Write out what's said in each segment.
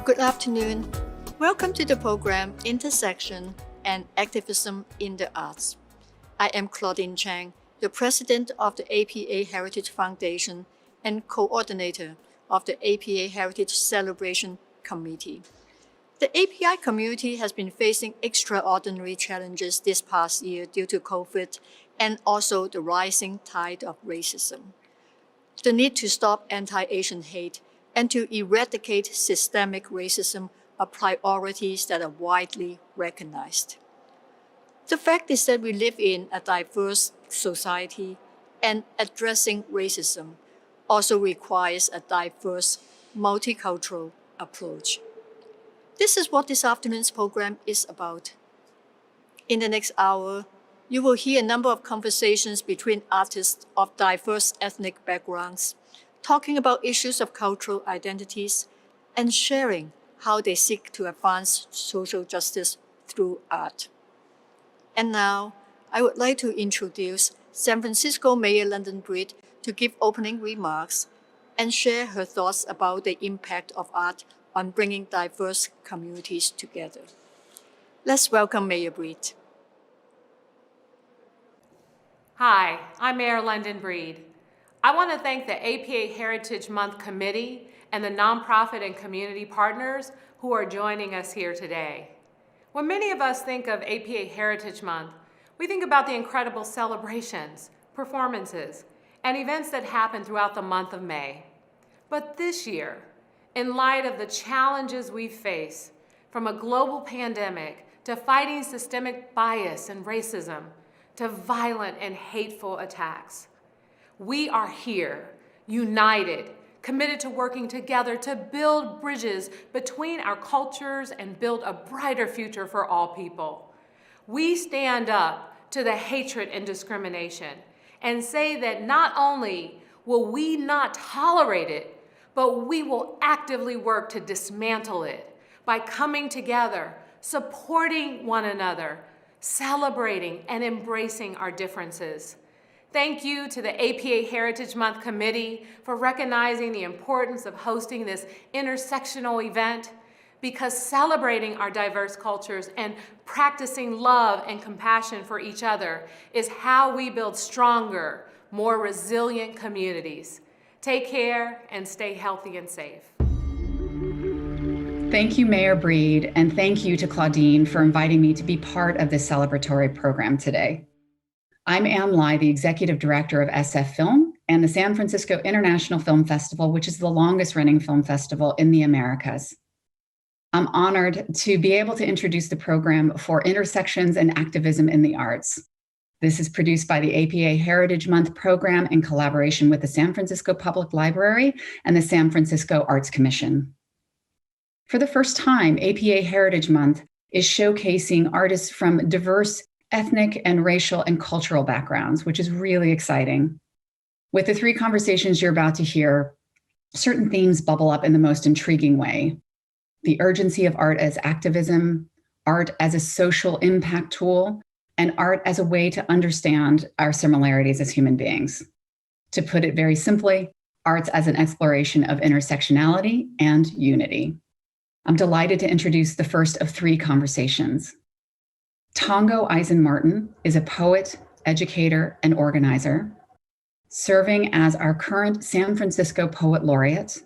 Good afternoon. Welcome to the program Intersection and Activism in the Arts. I am Claudine Chang, the president of the APA Heritage Foundation and coordinator of the APA Heritage Celebration Committee. The API community has been facing extraordinary challenges this past year due to COVID and also the rising tide of racism. The need to stop anti-Asian hate and to eradicate systemic racism are priorities that are widely recognized. The fact is that we live in a diverse society, and addressing racism also requires a diverse, multicultural approach. This is what this afternoon's program is about. In the next hour, you will hear a number of conversations between artists of diverse ethnic backgrounds, talking about issues of cultural identities and sharing how they seek to advance social justice through art. And now, I would like to introduce San Francisco Mayor London Breed to give opening remarks and share her thoughts about the impact of art on bringing diverse communities together. Let's welcome Mayor Breed. Hi, I'm Mayor London Breed. I want to thank the APA Heritage Month Committee and the nonprofit and community partners who are joining us here today. When many of us think of APA Heritage Month, we think about the incredible celebrations, performances, and events that happen throughout the month of May. But this year, in light of the challenges we face, from a global pandemic to fighting systemic bias and racism to violent and hateful attacks, we are here, united, committed to working together to build bridges between our cultures and build a brighter future for all people. We stand up to the hatred and discrimination and say that not only will we not tolerate it, but we will actively work to dismantle it by coming together, supporting one another, celebrating and embracing our differences. Thank you to the APA Heritage Month Committee for recognizing the importance of hosting this intersectional event, because celebrating our diverse cultures and practicing love and compassion for each other is how we build stronger, more resilient communities. Take care and stay healthy and safe. Thank you, Mayor Breed, and thank you to Claudine for inviting me to be part of this celebratory program today. I'm Ann Lai, the Executive Director of SFFILM and the San Francisco International Film Festival, which is the longest running film festival in the Americas. I'm honored to be able to introduce the program for Intersections and Activism in the Arts. This is produced by the APA Heritage Month program in collaboration with the San Francisco Public Library and the San Francisco Arts Commission. For the first time, APA Heritage Month is showcasing artists from diverse ethnic and racial and cultural backgrounds, which is really exciting. With the three conversations you're about to hear, certain themes bubble up in the most intriguing way. The urgency of art as activism, art as a social impact tool, and art as a way to understand our similarities as human beings. To put it very simply, arts as an exploration of intersectionality and unity. I'm delighted to introduce the first of three conversations. Tongo Eisen-Martin is a poet, educator, and organizer, serving as our current San Francisco Poet Laureate,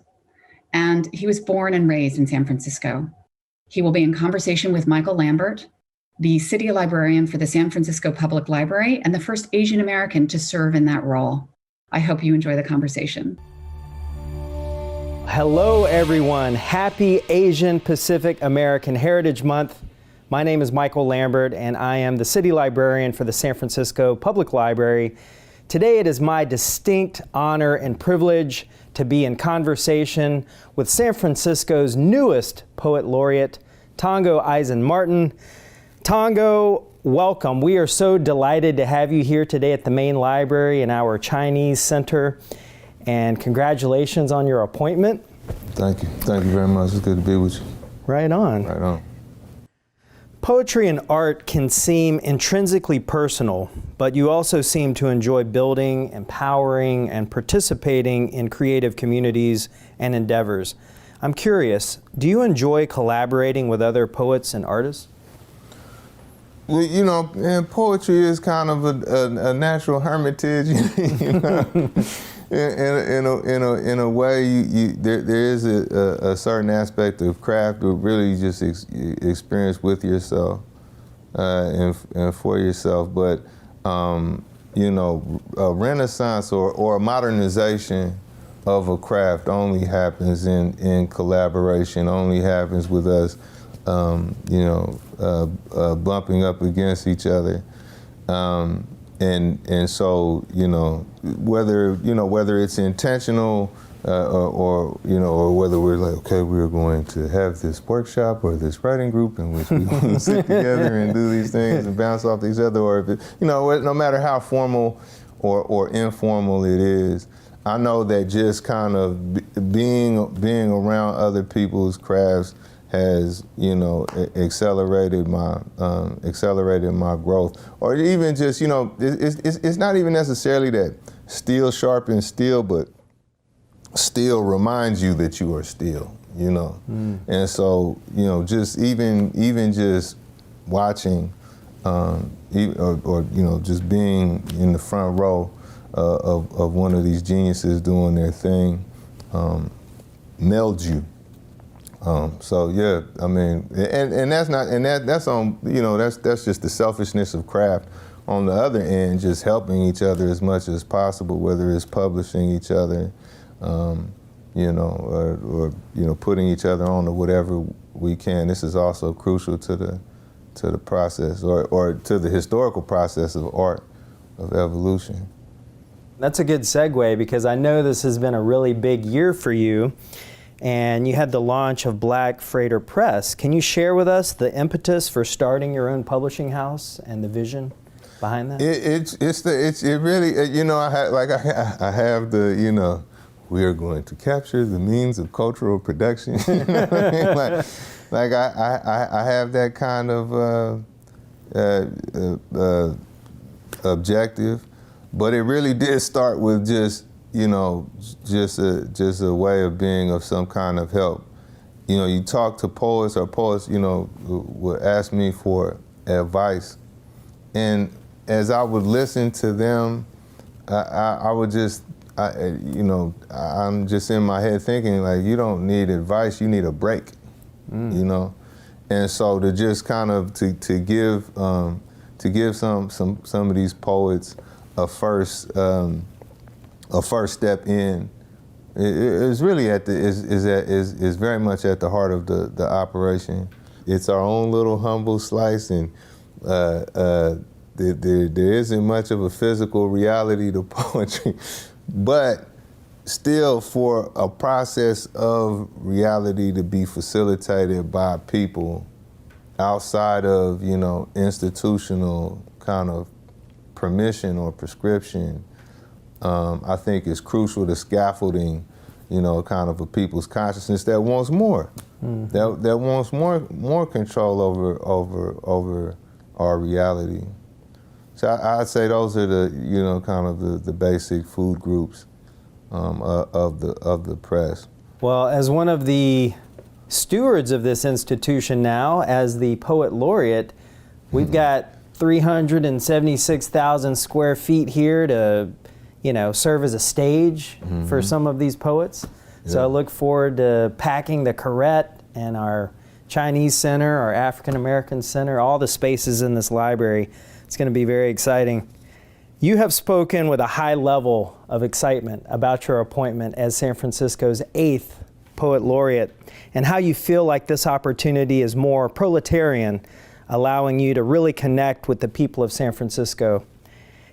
and he was born and raised in San Francisco. He will be in conversation with Michael Lambert, the city librarian for the San Francisco Public Library and the first Asian American to serve in that role. I hope you enjoy the conversation. Hello, everyone. Happy Asian Pacific American Heritage Month. My name is Michael Lambert, and I am the city librarian for the San Francisco Public Library. Today, it is my distinct honor and privilege to be in conversation with San Francisco's newest poet laureate, Tongo Eisen-Martin. Tongo, welcome. We are so delighted to have you here today at the main library in our Chinese Center, and congratulations on your appointment. Thank you. Thank you very much. It's good to be with you. Right on. Right on. Poetry and art can seem intrinsically personal, but you also seem to enjoy building, empowering, and participating in creative communities and endeavors. I'm curious, do you enjoy collaborating with other poets and artists? Well, you know, and poetry is kind of a natural hermitage. You know? in a way, there is a certain aspect of craft that really just experience with yourself and for yourself. But you know, a renaissance or a modernization of a craft only happens in collaboration. Only happens with us, you know, bumping up against each other. And so, you know, whether it's intentional or you know, or whether we're like, okay, we're going to have this workshop or this writing group in which we want to sit together and do these things and bounce off each other, or if it, you know, no matter how formal or informal it is, I know that just kind of being around other people's crafts has, you know, accelerated my growth. Or even just, you know, it's not even necessarily that steel sharpens steel, but steel reminds you that you are steel, you know. And so, you know, just even just watching, or you know, just being in the front row of one of these geniuses doing their thing melds you. So yeah, I mean, and that's on, you know, that's just the selfishness of craft. On the other end, just helping each other as much as possible, whether it's publishing each other, you know, or you know, putting each other on to whatever we can. This is also crucial to the process or to the historical process of art, of evolution. That's a good segue, because I know this has been a really big year for you, and you had the launch of Black Freighter Press. Can you share with us the impetus for starting your own publishing house and the vision behind that? It really, you know, I have the, you know, we are going to capture the means of cultural production. You know what I mean? Like I have that kind of objective, but it really did start with just, you know, just a way of being of some kind of help. You know, you talk to poets, or poets, you know, would ask me for advice, and as I would listen to them, I would just, you know, I'm just in my head thinking, like, you don't need advice, you need a break, you know, and so to just kind of to give some of these poets a first step in is really is very much at the heart of the operation. It's our own little humble slice, and there isn't much of a physical reality to poetry, but still, for a process of reality to be facilitated by people outside of, you know, institutional kind of permission or prescription, I think is crucial to scaffolding, you know, kind of a people's consciousness that wants more, that wants more control over our reality. So I'd say those are the, you know, kind of the basic food groups of the press. Well, as one of the stewards of this institution now, as the poet laureate, we've got 376,000 square feet here to, you know, serve as a stage for some of these poets. Yeah. So I look forward to packing the Carrette and our Chinese Center, our African American Center, all the spaces in this library. It's going to be very exciting. You have spoken with a high level of excitement about your appointment as San Francisco's 8th Poet Laureate, and how you feel like this opportunity is more proletarian, allowing you to really connect with the people of San Francisco.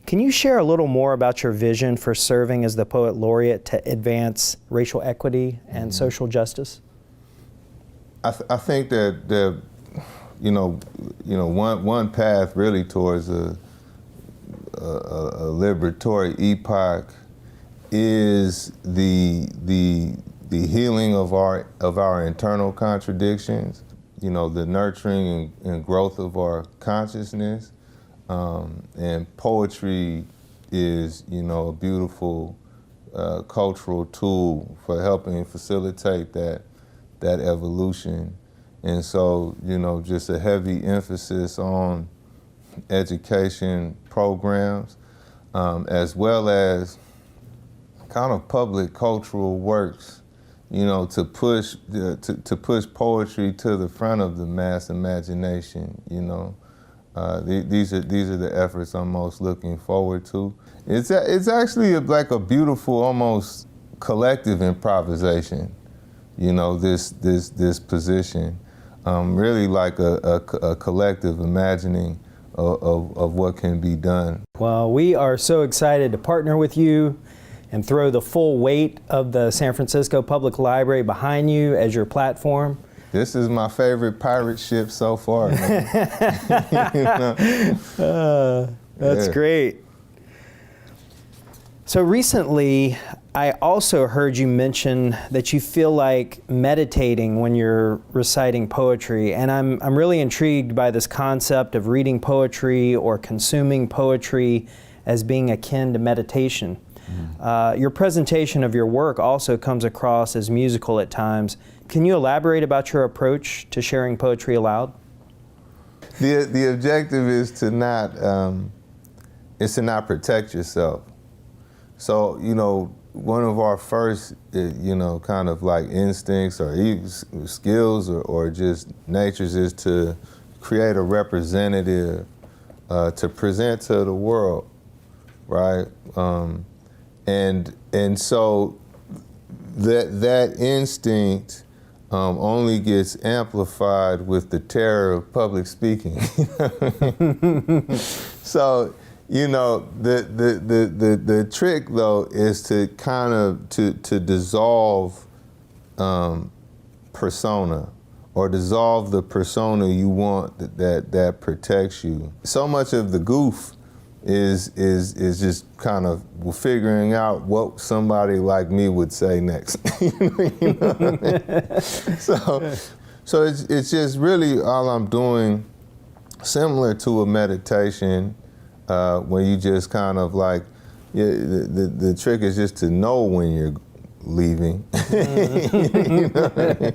Can you share a little more about your vision for serving as the Poet Laureate to advance racial equity and social justice? I think that you know, one path really towards a liberatory epoch is the healing of our internal contradictions. You know, the nurturing and growth of our consciousness, and poetry is, you know, a beautiful cultural tool for helping facilitate that that evolution. And so, you know, just a heavy emphasis on education programs, as well as kind of public cultural works, you know, to push poetry to the front of the mass imagination. You know, these are the efforts I'm most looking forward to. It's actually like a beautiful, almost collective improvisation. You know, this position, really like a collective imagining of what can be done. Well, we are so excited to partner with you and throw the full weight of the San Francisco Public Library behind you as your platform. This is my favorite pirate ship so far. That's great. So recently, I also heard you mention that you feel like meditating when you're reciting poetry, and I'm really intrigued by this concept of reading poetry or consuming poetry as being akin to meditation. Your presentation of your work also comes across as musical at times. Can you elaborate about your approach to sharing poetry aloud? The objective is to not protect yourself. So, you know, one of our first, you know, kind of like instincts or skills or just natures is to create a representative to present to the world, right? And so that instinct only amplifies amplified with the terror of public speaking. So, you know, the trick though is to kind of to dissolve persona, or dissolve the persona you want that protects you. So much of the goof is just kind of figuring out what somebody like me would say next. You know what I mean? So it's just really all I'm doing, similar to a meditation, where you just kind of like, the trick is just to know when you're leaving. You know what I mean?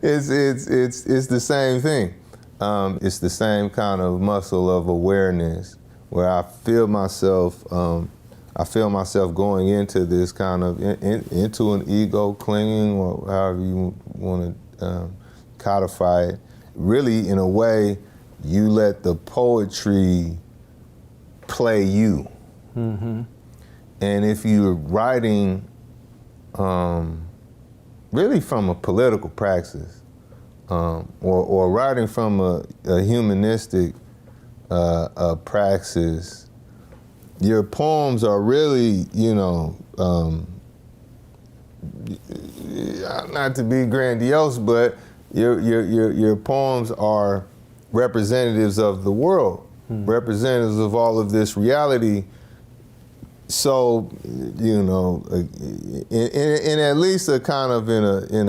It's the same thing. It's the same kind of muscle of awareness, where I feel myself going into this kind of into an ego clinging, or however you want to codify it. Really, in a way, you let the poetry play you. Mm-hmm. And if you're writing really from a political praxis, or writing from a humanistic praxis, your poems are really, you know, not to be grandiose, but your poems are representatives of the world, representatives of all of this reality. So, you know, in at least a kind of in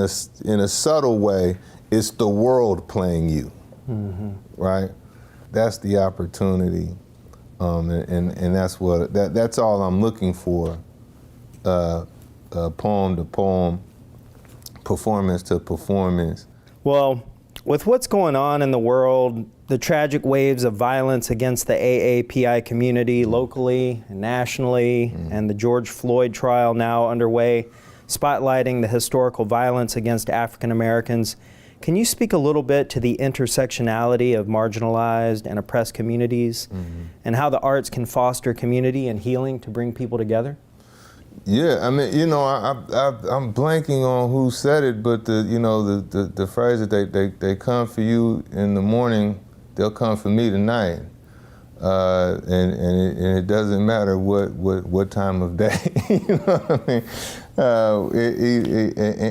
a subtle way, it's the world playing you, right? That's the opportunity, and that's all I'm looking for. Poem to poem, performance to performance. Well, with what's going on in the world, the tragic waves of violence against the AAPI community locally and nationally, and the George Floyd trial now underway, spotlighting the historical violence against African Americans, can you speak a little bit to the intersectionality of marginalized and oppressed communities, and how the arts can foster community and healing to bring people together? Yeah, I mean, you know, I'm blanking on who said it, but the phrase that they come for you in the morning, they'll come for me tonight, and it doesn't matter what time of day. You know what I mean?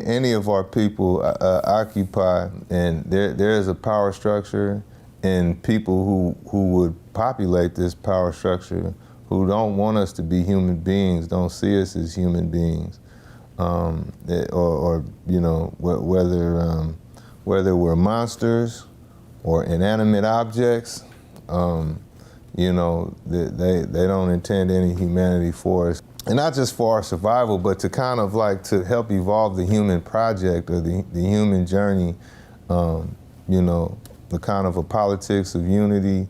Any of our people occupy, and there is a power structure, and people who would populate this power structure, who don't want us to be human beings, don't see us as human beings, or you know, whether we're monsters or inanimate objects, you know, they don't intend any humanity for us. and not just for our survival, but to kind of like to help evolve the human project or the human journey, you know, the kind of a politics of unity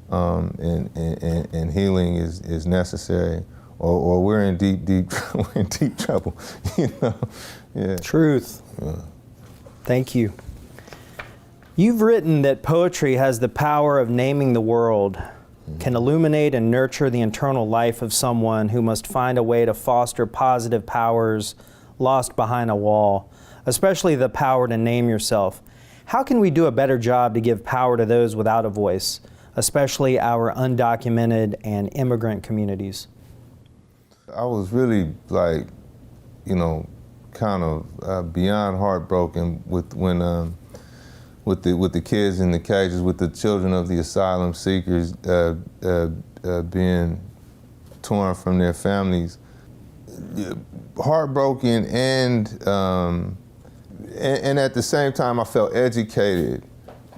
and healing is necessary, or we're in deep trouble, you know. Yeah. Truth. Yeah. Thank you. You've written that poetry has the power of naming the world, can illuminate and nurture the internal life of someone who must find a way to foster positive powers lost behind a wall, especially the power to name yourself. How can we do a better job to give power to those without a voice, especially our undocumented and immigrant communities? I was really like, you know, kind of beyond heartbroken with the kids in the cages, with the children of the asylum seekers being torn from their families. Heartbroken and at the same time I felt educated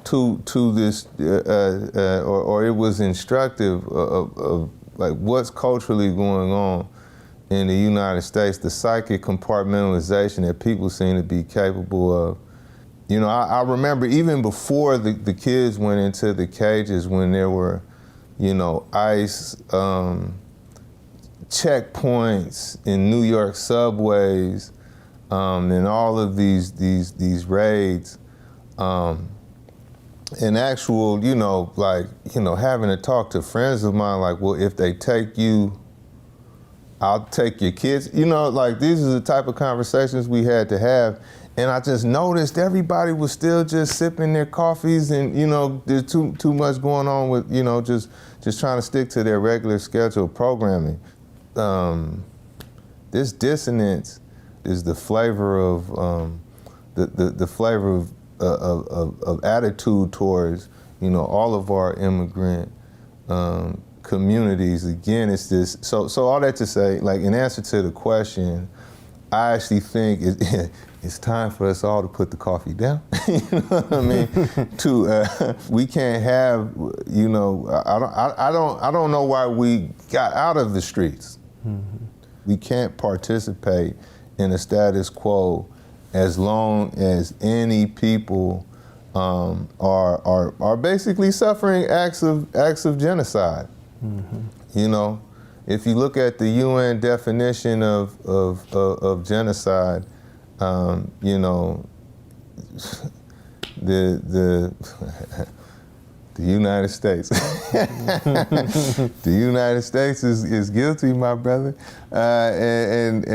to this, or it was instructive of like what's culturally going on in the United States, the psychic compartmentalization that people seem to be capable of. You know, I remember even before the kids went into the cages, when there were, you know, ICE checkpoints in New York subways, and all of these raids, and actual, you know, like, you know, having to talk to friends of mine, like, well, if they take you, I'll take your kids. You know, like, these are the type of conversations we had to have. And I just noticed everybody was still just sipping their coffees, and, you know, there's too much going on with, you know, just trying to stick to their regular scheduled programming. This dissonance is the flavor of the flavor of attitude towards, you know, all of our immigrant communities. Again, it's this. So all that to say, like, in answer to the question, I actually think it's time for us all to put the coffee down. You know what I mean? We can't have, you know, I don't know why we got out of the streets. Mm-hmm. We can't participate in a status quo as long as any people are basically suffering acts of genocide. Mm-hmm. You know, if you look at the UN definition of genocide, you know, the United States, the United States is guilty, my brother, and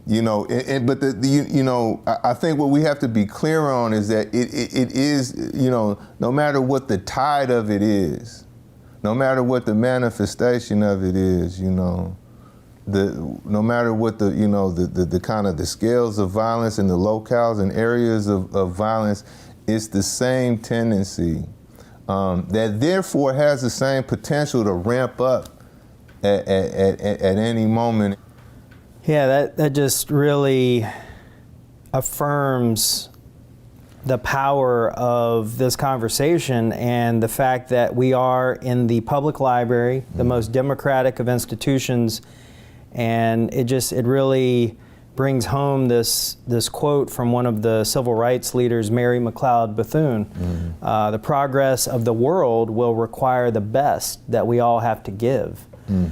you know, but you know, I think what we have to be clear on is that it is, you know, no matter what the tide of it is, no matter what the manifestation of it is, you know, no matter what the, you know, the kind of the scales of violence and the locales and areas of violence, it's the same tendency that therefore has the same potential to ramp up at any moment. Yeah, that just really affirms the power of this conversation and the fact that we are in the public library, the most democratic of institutions, and it really brings home this quote from one of the civil rights leaders, Mary McLeod Bethune. Mm-hmm. The progress of the world will require the best that we all have to give. Mm.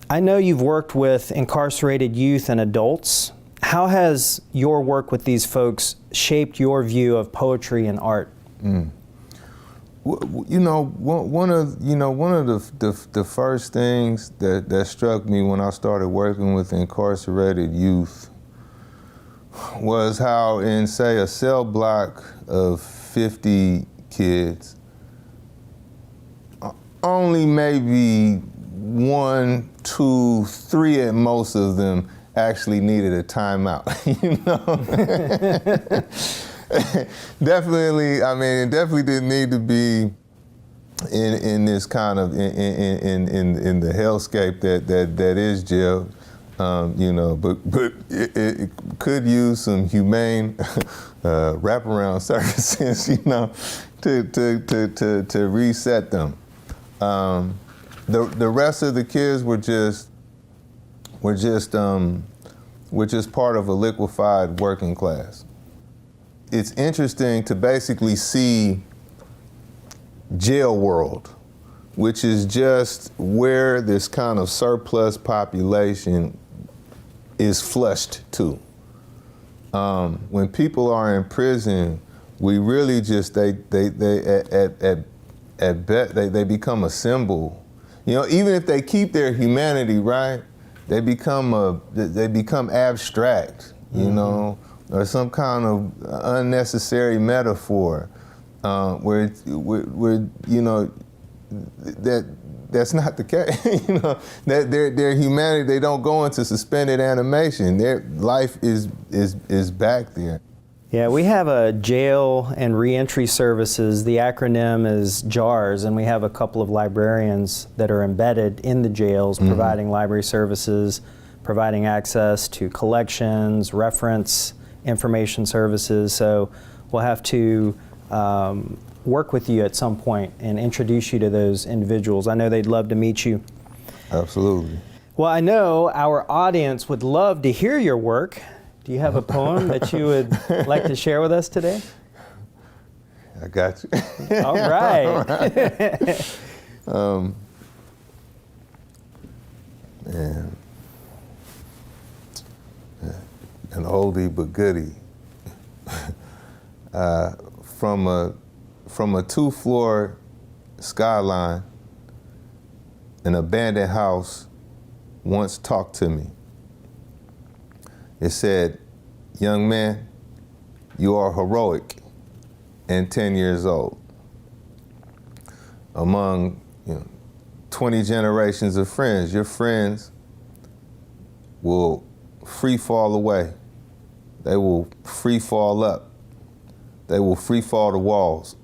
I know you've worked with incarcerated youth and adults. How has your work with these folks shaped your view of poetry and art? Mm. You know, one of the first things that struck me when I started working with incarcerated youth was how in, say, a cell block of 50 kids, only maybe 1, 2, 3 at most of them actually needed a timeout, you know? Definitely, I mean, it definitely didn't need to be in this kind of, in the hellscape that is jail, you know, but it could use some humane wraparound services, you know, to reset them. The rest of the kids were just We're just part of a liquefied working class. It's interesting to basically see jail world, which is just where this kind of surplus population is flushed to. When people are in prison, we really just they become a symbol. You know, even if they keep their humanity, right, they become abstract, you know, or some kind of unnecessary metaphor, where you know that's not the case. You know, that their humanity, they don't go into suspended animation. Their life is back there. Yeah, we have a jail and reentry services. The acronym is JARS, and we have a couple of librarians that are embedded in the jails, providing library services, providing access to collections, reference, information services. So we'll have to work with you at some point and introduce you to those individuals. I know they'd love to meet you. Absolutely. Well, I know our audience would love to hear your work. Do you have a poem that you would like to share with us today? I got you. All right. Man, an oldie but goodie. From a 2-floor skyline, an abandoned house once talked to me. It said, "Young man, you are heroic and 10 years old. Among 20 generations of friends, your friends will free fall away. They will free fall up. They will free fall the walls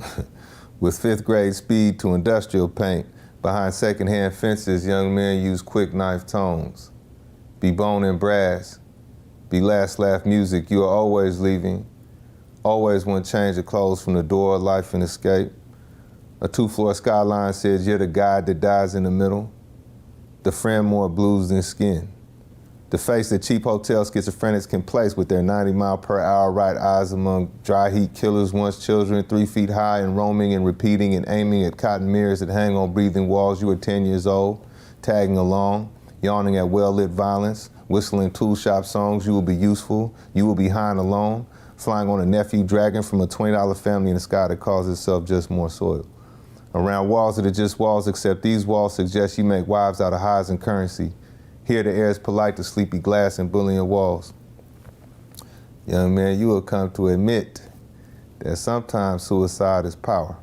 with 5th grade speed to industrial paint. Behind secondhand fences, young men use quick knife tones. Be bone and brass. Be last laugh music, you are always leaving. Always want change of clothes from the door, life and escape. A 2-floor skyline says you're the guide that dies in the middle. The friend more blues than skin. The face that cheap hotel schizophrenics can place with their 90-mile-per-hour right eyes among dry heat killers, once children 3 feet high and roaming and repeating and aiming at cotton mirrors that hang on breathing walls. You are 10 years old, tagging along, yawning at well-lit violence. Whistling tool shop songs, you will be useful, you will be high and alone, flying on a nephew dragon from a $20 family in the sky that calls itself just more soil. Around walls that are just walls, except these walls suggest you make wives out of highs and currency. Here the air is polite to sleepy glass and bullying walls. Young man, you will come to admit that sometimes suicide is power.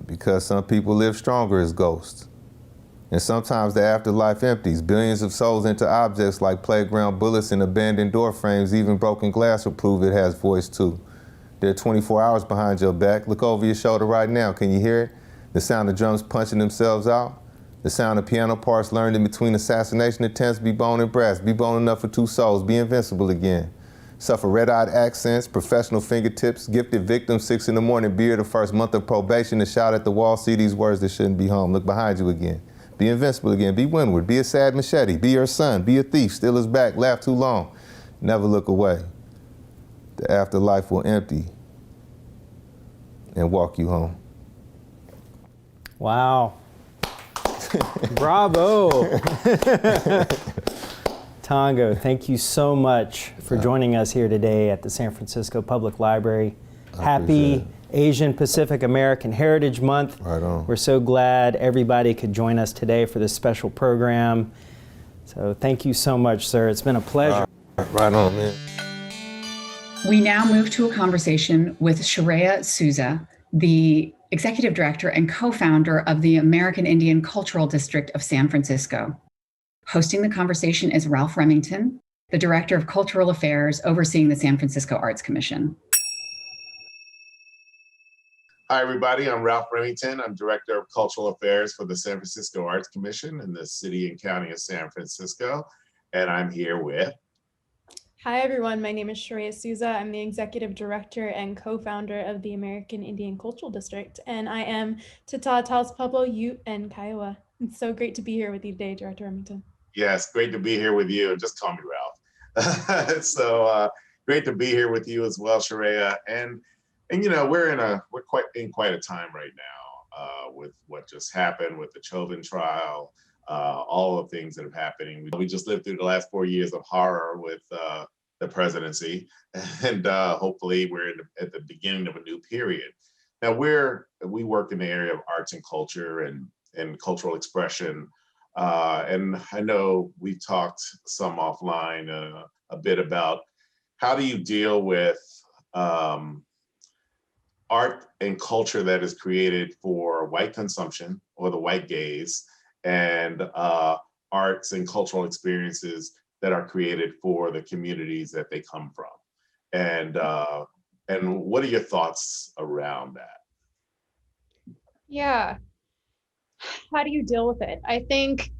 Because some people live stronger as ghosts. And sometimes the afterlife empties. Billions of souls into objects like playground bullets and abandoned door frames. Even broken glass will prove it has voice too. There are 24 hours behind your back. Look over your shoulder right now. Can you hear it? The sound of drums punching themselves out. The sound of piano parts learned in between assassination attempts. Be bone and brass. Be bone enough for 2 souls. Be invincible again. Suffer red-eyed accents, professional fingertips, gifted victims, 6 in the morning beer, the first month of probation, to shout at the wall, see these words that shouldn't be home. Look behind you again. Be invincible again. Be windward. Be a sad machete. Be your son. Be a thief. Steal his back. Laugh too long. Never look away. The afterlife will empty and walk you home." Wow. Bravo. Tongo, thank you so much for joining us here today at the San Francisco Public Library. Happy Asian Pacific American Heritage Month. Right on. We're so glad everybody could join us today for this special program. So thank you so much, sir. It's been a pleasure. Right on, man. We now move to a conversation with Sharaya Souza, the Executive Director and co-founder of the American Indian Cultural District of San Francisco. Hosting the conversation is Ralph Remington, the Director of Cultural Affairs overseeing the San Francisco Arts Commission. Hi, everybody. I'm Ralph Remington. I'm Director of Cultural Affairs for the San Francisco Arts Commission in the City and County of San Francisco. And I'm here with... Hi, everyone. My name is Sharaya Souza. I'm the Executive Director and co-founder of the American Indian Cultural District. And I am Tata Taos Pueblo, Ute, and Kiowa. It's so great to be here with you today, Director Remington. Yes, great to be here with you. Just call me Ralph. So great to be here with you as well, Sharaya. And you know, we're quite in quite a time right now with what just happened with the Chauvin trial, all of the things that are happening. We just lived through the last 4 years of horror with the presidency, and hopefully we're at the beginning of a new period. Now we work in the area of arts and culture and cultural expression. And I know we talked some offline a bit about how do you deal with art and culture that is created for white consumption or the white gaze, and arts and cultural experiences that are created for the communities that they come from. And what are your thoughts around that? Yeah. How do you deal with it? I think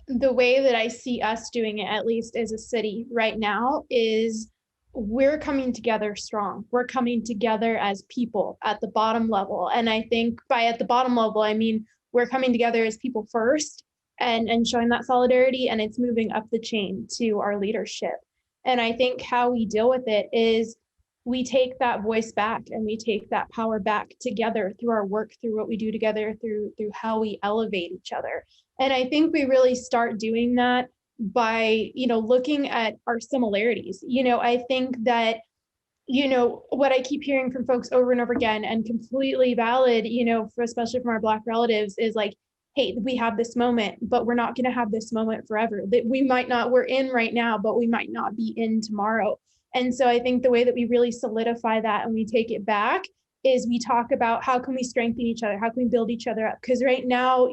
the way that I see us doing it, at least as a city right now, is we're coming together strong. We're coming together as people at the bottom level. And I think by at the bottom level, I mean, we're coming together as people first and showing that solidarity, and it's moving up the chain to our leadership. And I think how we deal with it is we take that voice back and we take that power back together through our work, through what we do together, through how we elevate each other. And I think we really start doing that by, looking at our similarities. I think that, what I keep hearing from folks over and over again, and completely valid, especially from our Black relatives, is like, hey, we have this moment, but we're not going to have this moment forever. That we're in right now, but we might not be in tomorrow. And so I think the way that we really solidify that and we take it back is we talk about how can we strengthen each other? How can we build each other up? Because right now,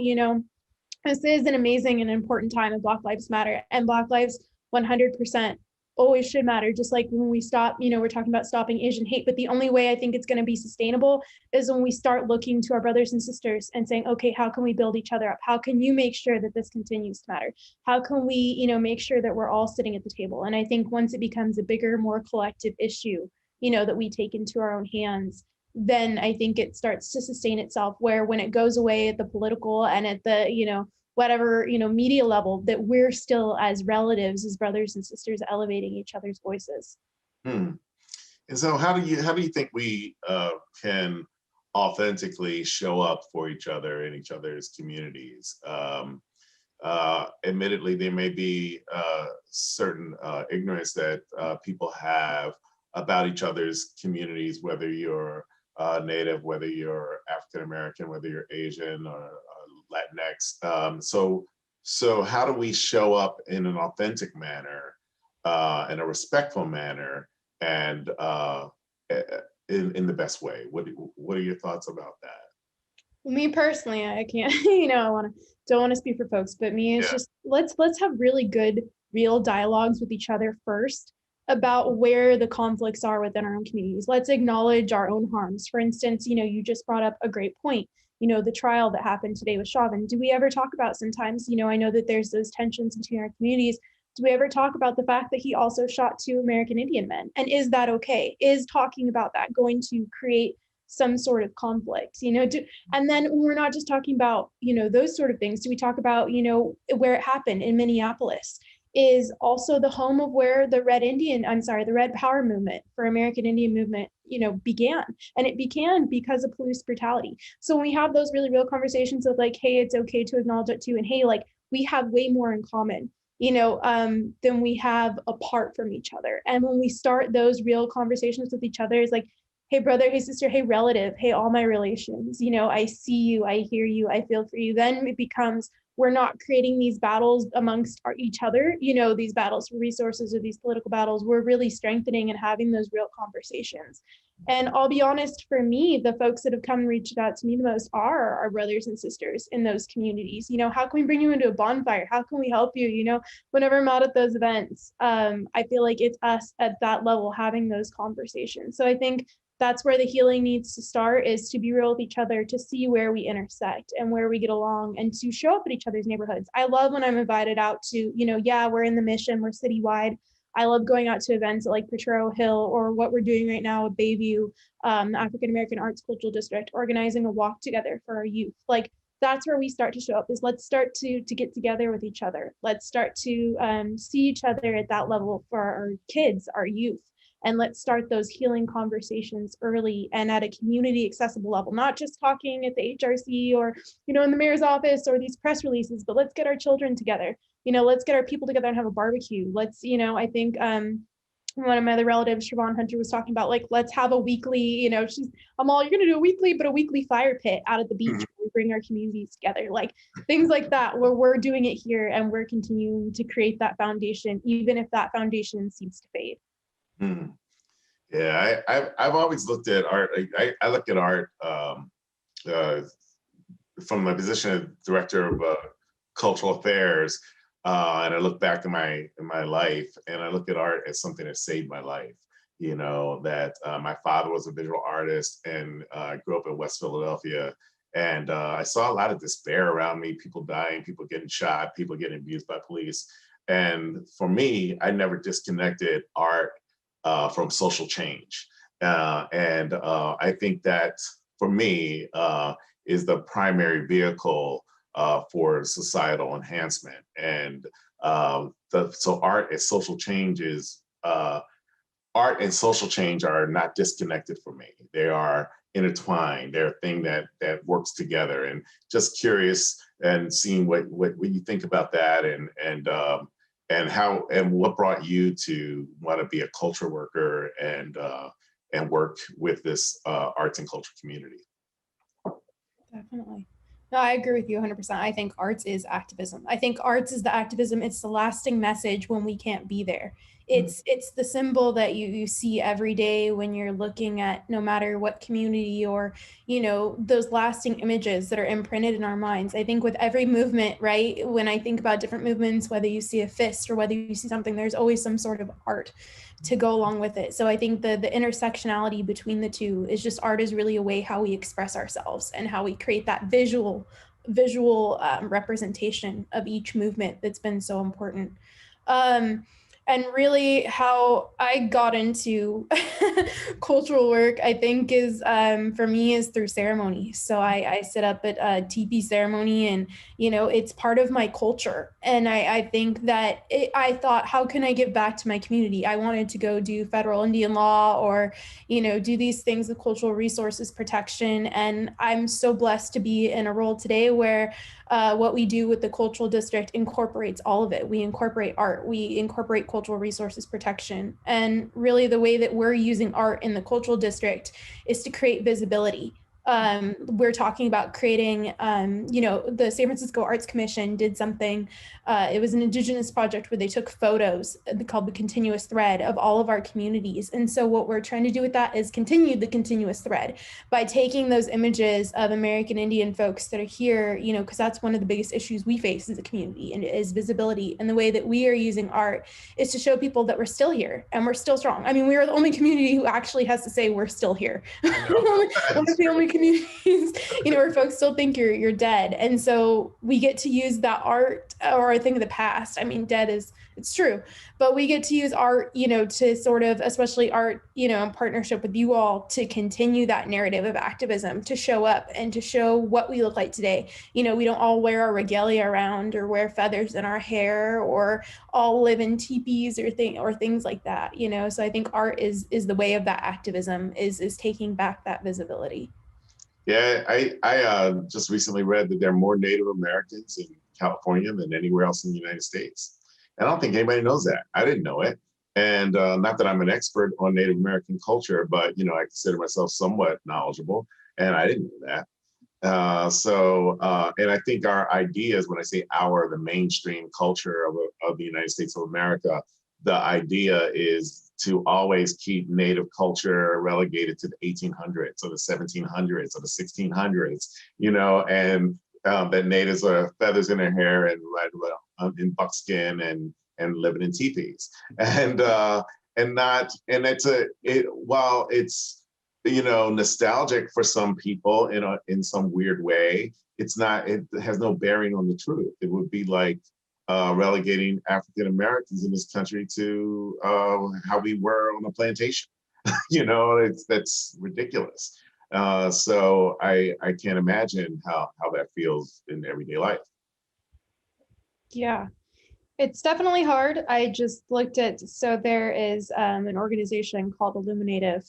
this is an amazing and important time, and Black Lives Matter, and Black lives 100% always should matter. Just like when we stop, we're talking about stopping Asian hate, but the only way I think it's going to be sustainable is when we start looking to our brothers and sisters and saying, okay, how can we build each other up? How can you make sure that this continues to matter? How can we, make sure that we're all sitting at the table? And I think once it becomes a bigger, more collective issue, that we take into our own hands, then I think it starts to sustain itself, where when it goes away at the political and at the, whatever, media level, that we're still as relatives, as brothers and sisters, elevating each other's voices. And so how do you think we can authentically show up for each other in each other's communities? Admittedly, there may be certain ignorance that people have about each other's communities, whether you're Native, whether you're African American, whether you're Asian or Latinx. So how do we show up in an authentic manner, in a respectful manner, and in the best way? What are your thoughts about that? Well, me personally, I can't, don't want to speak for folks, but me, it's just let's have really good, real dialogues with each other first about where the conflicts are within our own communities. Let's acknowledge our own harms. For instance, you just brought up a great point. The trial that happened today with Chauvin. Do we ever talk about sometimes, I know that there's those tensions between our communities. Do we ever talk about the fact that he also shot 2 American Indian men? And is that okay? Is talking about that going to create some sort of conflict? And then we're not just talking about, those sort of things. Do we talk about, where it happened in Minneapolis is also the home of where the Red Power movement for American Indian movement, began. And it began because of police brutality. So when we have those really real conversations of like, hey, it's okay to acknowledge it too. And hey, like we have way more in common, than we have apart from each other. And when we start those real conversations with each other, it's like, hey, brother, hey, sister, hey, relative, hey, all my relations, I see you, I hear you, I feel for you. Then it becomes, we're not creating these battles amongst each other, these battles for resources or these political battles. We're really strengthening and having those real conversations. And I'll be honest, for me, the folks that have come and reached out to me the most are our brothers and sisters in those communities. How can we bring you into a bonfire? How can we help you? Whenever I'm out at those events, I feel like it's us at that level having those conversations. So I think that's where the healing needs to start, is to be real with each other, to see where we intersect and where we get along, and to show up at each other's neighborhoods. I love when I'm invited out to, we're in the mission, we're citywide. I love going out to events like Potrero Hill, or what we're doing right now with Bayview, African American Arts Cultural District, organizing a walk together for our youth. Like, that's where we start to show up, is let's start to get together with each other. Let's start to see each other at that level for our kids, our youth. And let's start those healing conversations early and at a community accessible level, not just talking at the HRC or, in the mayor's office or these press releases, but let's get our children together. Let's get our people together and have a barbecue. Let's, I think one of my other relatives, Siobhan Hunter, was talking about, like, let's have a weekly, you're going to do a weekly fire pit out at the beach where we bring our communities together, like things like that, where we're doing it here and we're continuing to create that foundation, even if that foundation seems to fade. Yeah, I've always looked at art. I look at art from my position as director of cultural affairs, and I look back in my life, and I look at art as something that saved my life. That my father was a visual artist, and I grew up in West Philadelphia, and I saw a lot of despair around me, people dying, people getting shot, people getting abused by police. And for me, I never disconnected art from social change. And I think that, for me, is the primary vehicle for societal enhancement. And so art and social change art and social change are not disconnected for me. They are intertwined. They're a thing that works together. And just curious and seeing what you think about that, and how, and what brought you to want to be a culture worker and work with this arts and culture community. Definitely. No, I agree with you 100%. I think arts is activism. I think arts is the activism. It's the lasting message when we can't be there. It's the symbol that you see every day when you're looking at, no matter what community, or, those lasting images that are imprinted in our minds. I think with every movement, right? When I think about different movements, whether you see a fist or whether you see something, there's always some sort of art to go along with it. So I think the intersectionality between the two is just, art is really a way how we express ourselves and how we create that visual representation of each movement that's been so important. And really how I got into cultural work, I think, is for me, is through ceremony. So I sit up at a teepee ceremony, and it's part of my culture. And I think that I thought, how can I give back to my community? I wanted to go do federal Indian law, or do these things with cultural resources protection. And I'm so blessed to be in a role today where what we do with the cultural district incorporates all of it. We incorporate art, we incorporate cultural resources protection. And really the way that we're using art in the cultural district is to create visibility. We're talking about creating, the San Francisco Arts Commission did something. It was an Indigenous project where they took photos called the continuous thread of all of our communities. And so what we're trying to do with that is continue the continuous thread by taking those images of American Indian folks that are here, because that's one of the biggest issues we face as a community, and is visibility. And the way that we are using art is to show people that we're still here and we're still strong. I mean, we are the only community who actually has to say we're still here. One of the only communities, where folks still think you're dead. And so we get to use that art, or a thing of the past. I mean, dead it's true, but we get to use art, to sort of, especially art, in partnership with you all, to continue that narrative of activism, to show up and to show what we look like today. We don't all wear our regalia around, or wear feathers in our hair, or all live in teepees or things like that, So I think art is the way of that activism, is taking back that visibility. Yeah, I just recently read that there are more Native Americans in California than anywhere else in the United States. And I don't think anybody knows that. I didn't know it. And not that I'm an expert on Native American culture, but, I consider myself somewhat knowledgeable, and I didn't know that. And I think our ideas, when I say the mainstream culture of the United States of America, the idea is to always keep Native culture relegated to the 1800s or the 1700s or the 1600s, and that natives are feathers in their hair and ride around in buckskin and living in teepees, while it's nostalgic for some people in some weird way, it has no bearing on the truth. It would be like relegating African Americans in this country to how we were on a plantation. That's ridiculous. So I can't imagine how that feels in everyday life. Yeah, it's definitely hard. I just looked at, so there is an organization called Illuminative,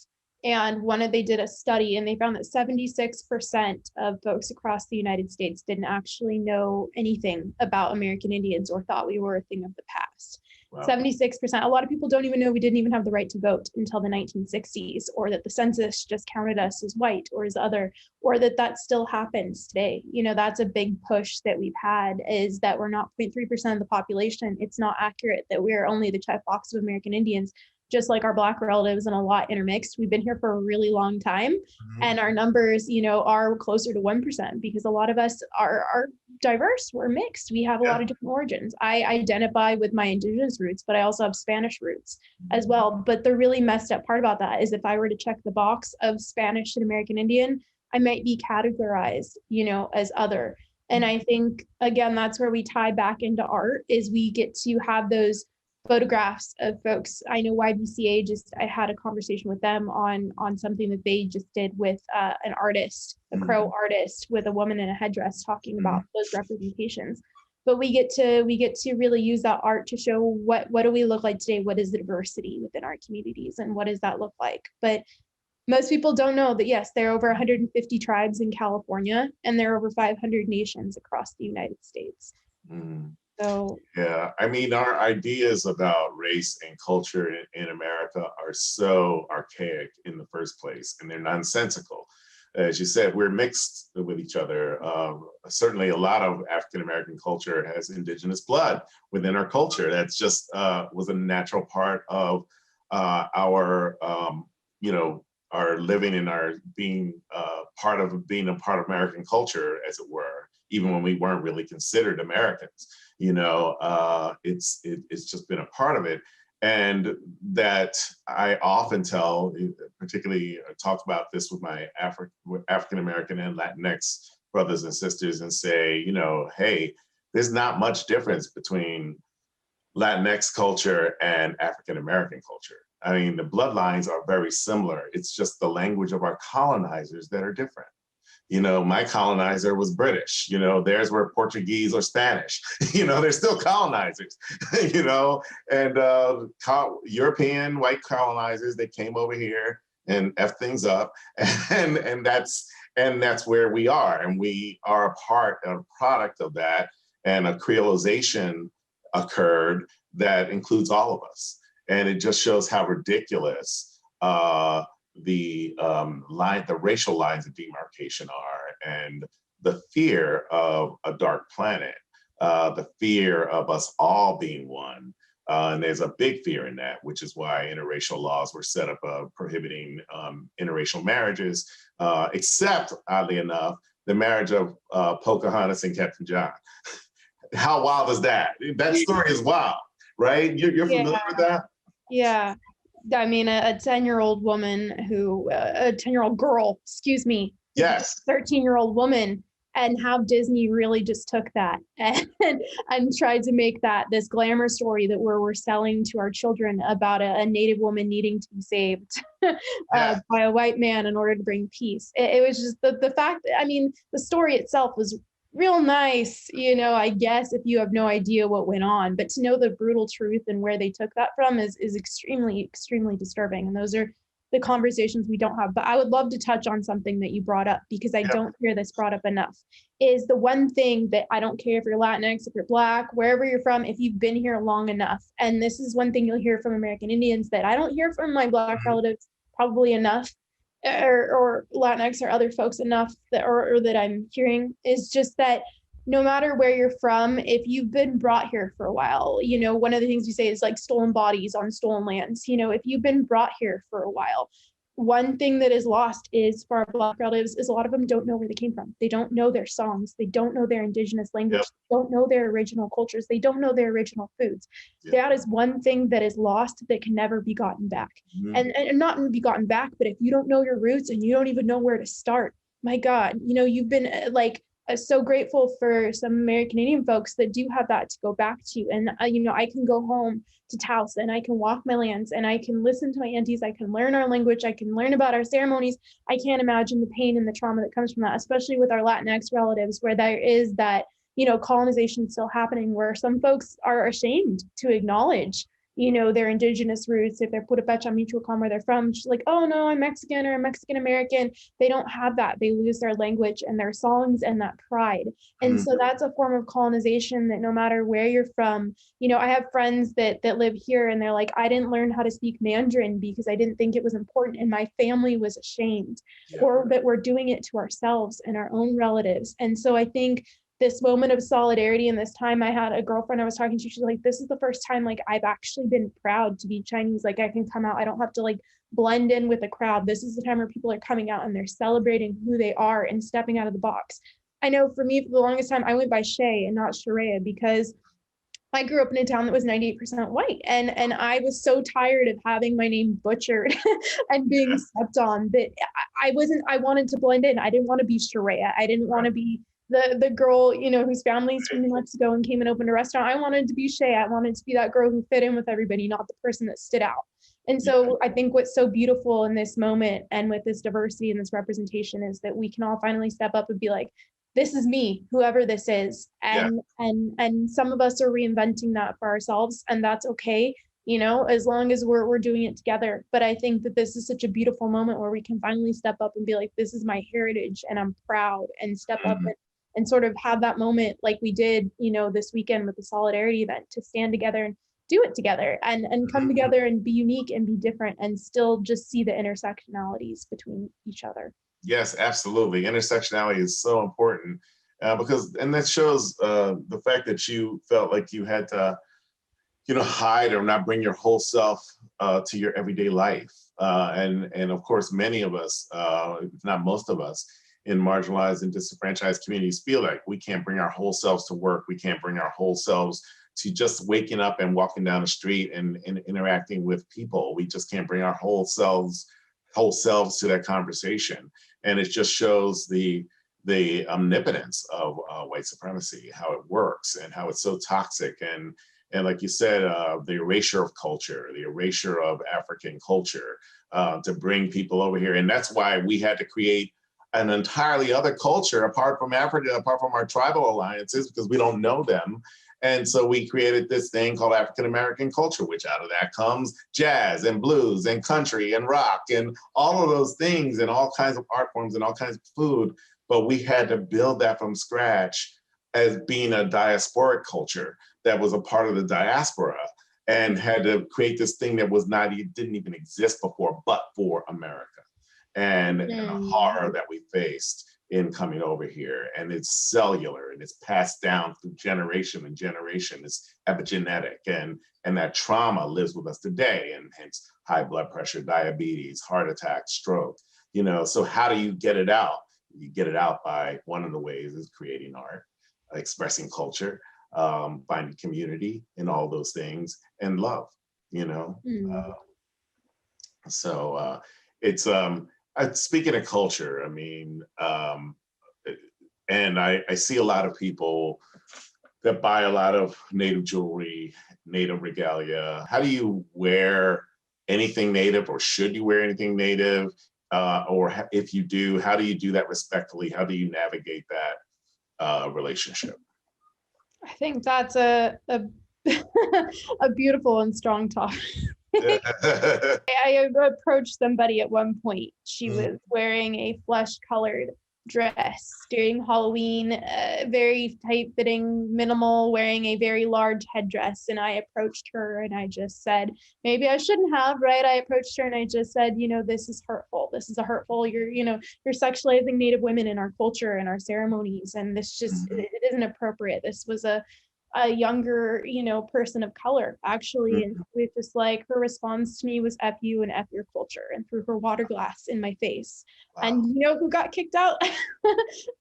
and they did a study and they found that 76% of folks across the United States didn't actually know anything about American Indians or thought we were a thing of the past. Wow. 76%. A lot of people don't even know we didn't even have the right to vote until the 1960s, or that the census just counted us as white or as other, or that still happens today. You know, that's a big push that we've had, is that we're not 0.3% of the population. It's not accurate that we're only the checkbox of American Indians, just like our Black relatives and a lot intermixed. We've been here for a really long time, and our numbers, you know, are closer to 1%, because a lot of us are diverse. We're mixed. We have a lot of different origins. I identify with my indigenous roots, but I also have Spanish roots as well. But the really messed up part about that is if I were to check the box of Spanish and American Indian, I might be categorized, you know, as other. And I think, again, that's where we tie back into art, is we get to have those photographs of folks. I know YBCA I had a conversation with them on something that they just did with an artist, a Crow artist, with a woman in a headdress, talking about those representations. But we get to really use that art to show what do we look like today? What is the diversity within our communities, and what does that look like? But most people don't know that, yes, there are over 150 tribes in California, and there are over 500 nations across the United States. So yeah, I mean, our ideas about race and culture in America are so archaic in the first place, and they're nonsensical. As you said, we're mixed with each other. Certainly a lot of African-American culture has indigenous blood within our culture. That's just was a natural part of our, you know, our living and our being part of American culture, as it were, even when we weren't really considered Americans. You know, it's just been a part of it. And that I often tell, particularly talk about this with my African-American and Latinx brothers and sisters, and say, you know, hey, there's not much difference between Latinx culture and African-American culture. I mean, the bloodlines are very similar. It's just the language of our colonizers that are different. You know, my colonizer was British, you know, theirs were Portuguese or Spanish, you know, they're still colonizers, you know, and European white colonizers, they came over here and F things up, and that's where we are. And we are a product of that, and a creolization occurred that includes all of us. And it just shows how ridiculous the racial lines of demarcation are, and the fear of a dark planet, the fear of us all being one. And there's a big fear in that, which is why interracial laws were set up prohibiting interracial marriages, except, oddly enough, the marriage of Pocahontas and Captain John. How wild is that? That story is wild, right? You're familiar with that? Yeah. I mean, a 10-year-old woman a 10-year-old girl, excuse me. Yes. 13-year-old woman, and how Disney really just took that and tried to make that this glamour story that we're selling to our children about a Native woman needing to be saved by a white man in order to bring peace. It was just the fact, I mean, the story itself was real nice, you know, I guess, if you have no idea what went on, but to know the brutal truth and where they took that from is extremely, extremely disturbing. And those are the conversations we don't have. But I would love to touch on something that you brought up, because I don't hear this brought up enough, is the one thing that I don't care if you're Latinx, if you're Black, wherever you're from, if you've been here long enough. And this is one thing you'll hear from American Indians that I don't hear from my Black relatives probably enough, or Latinx or other folks enough that I'm hearing, is just that no matter where you're from, if you've been brought here for a while, you know, one of the things we say is like stolen bodies on stolen lands. You know, if you've been brought here for a while, one thing that is lost is, for our Black relatives, is a lot of them don't know where they came from. They don't know their songs. They don't know their indigenous language. They don't know their original cultures. They don't know their original foods. That is one thing that is lost that can never be gotten back. And not be gotten back, but if you don't know your roots and you don't even know where to start, my God, you know, you've been like so grateful for some American Indian folks that do have that to go back to. And, I can go home to Taos and I can walk my lands and I can listen to my aunties. I can learn our language. I can learn about our ceremonies. I can't imagine the pain and the trauma that comes from that, especially with our Latinx relatives, where there is that, colonization still happening, where some folks are ashamed to acknowledge, their indigenous roots. If they're Purepecha, Michoacan, where they're from, just like, oh no, I'm Mexican or I'm Mexican American. They don't have that. They lose their language and their songs and that pride. And so that's a form of colonization that no matter where you're from, I have friends that live here and they're like, I didn't learn how to speak Mandarin because I didn't think it was important and my family was ashamed, or that we're doing it to ourselves and our own relatives. And so I think this moment of solidarity, and this time I had a girlfriend I was talking to, she's like, this is the first time like I've actually been proud to be Chinese. Like I can come out, I don't have to like blend in with the crowd. This is the time where people are coming out and they're celebrating who they are and stepping out of the box. I know for me, for the longest time, I went by Shay and not Sharaya because I grew up in a town that was 98% white. And I was so tired of having my name butchered and being stepped on that I wanted to blend in. I didn't want to be Sharaya. I didn't want to be the girl, whose family's from New Mexico and came and opened a restaurant. I wanted to be Shay. I wanted to be that girl who fit in with everybody, not the person that stood out. And so I think what's so beautiful in this moment and with this diversity and this representation is that we can all finally step up and be like, this is me, whoever this is. And some of us are reinventing that for ourselves, and that's okay, as long as we're doing it together. But I think that this is such a beautiful moment where we can finally step up and be like, this is my heritage and I'm proud, and step up and sort of have that moment like we did, this weekend with the solidarity event, to stand together and do it together and come together and be unique and be different and still just see the intersectionalities between each other. Yes, absolutely. Intersectionality is so important because that shows the fact that you felt like you had to, hide or not bring your whole self to your everyday life. And of course, many of us, if not most of us, in marginalized and disenfranchised communities feel like we can't bring our whole selves to work. We can't bring our whole selves to just waking up and walking down the street and interacting with people. We just can't bring our whole selves to that conversation. And it just shows the omnipotence of white supremacy, how it works and how it's so toxic. And like you said, the erasure of culture, the erasure of African culture to bring people over here. And that's why we had to create an entirely other culture apart from Africa, apart from our tribal alliances, because we don't know them. And so we created this thing called African American culture, which out of that comes jazz and blues and country and rock and all of those things and all kinds of art forms and all kinds of food. But we had to build that from scratch as being a diasporic culture that was a part of the diaspora, and had to create this thing that didn't even exist before, but for America. And the horror that we faced in coming over here, and it's cellular and it's passed down through generation and generation. It's epigenetic, and that trauma lives with us today, and hence high blood pressure, diabetes, heart attack, stroke. So how do you get it out? You get it out by, one of the ways is creating art, expressing culture, finding community in all those things, and love. So it's speaking of culture, I mean, and I see a lot of people that buy a lot of Native jewelry, Native regalia. How do you wear anything Native, or should you wear anything Native? Or if you do, how do you do that respectfully? How do you navigate that relationship? I think that's a beautiful and strong topic. I approached somebody at one point. She was wearing a flesh-colored dress during Halloween, very tight-fitting, minimal, wearing a very large headdress. And I approached her and I just said, maybe I shouldn't have, right? I approached her and I just said, this is hurtful. This is you're sexualizing Native women in our culture and our ceremonies. And this just, it isn't appropriate. This was a younger, person of color, actually. And we just like, her response to me was F you and F your culture, and threw her water glass in my face. Wow. And you know who got kicked out? Wow.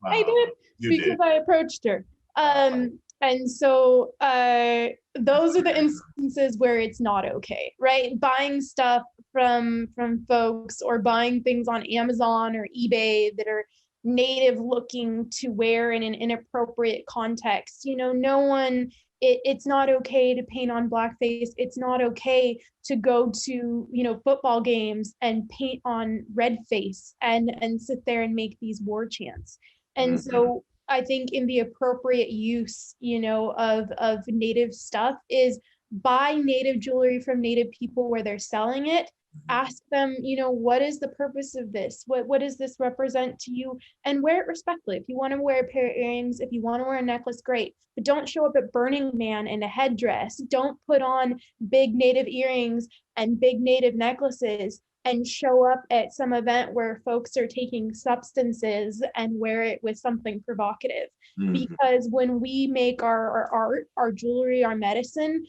I did, because I approached her. And so those are the instances where it's not okay, right? Buying stuff from folks, or buying things on Amazon or eBay that are native looking to wear in an inappropriate context. No one, it's not okay to paint on blackface. It's not okay to go to, football games and paint on red face and sit there and make these war chants. And so I think in the appropriate use, of native stuff is buy native jewelry from native people where they're selling it. Ask them, what is the purpose of this? What does this represent to you? And wear it respectfully. If you want to wear a pair of earrings, if you want to wear a necklace, great. But don't show up at Burning Man in a headdress. Don't put on big native earrings and big native necklaces and show up at some event where folks are taking substances and wear it with something provocative. Because when we make our art, our jewelry, our medicine,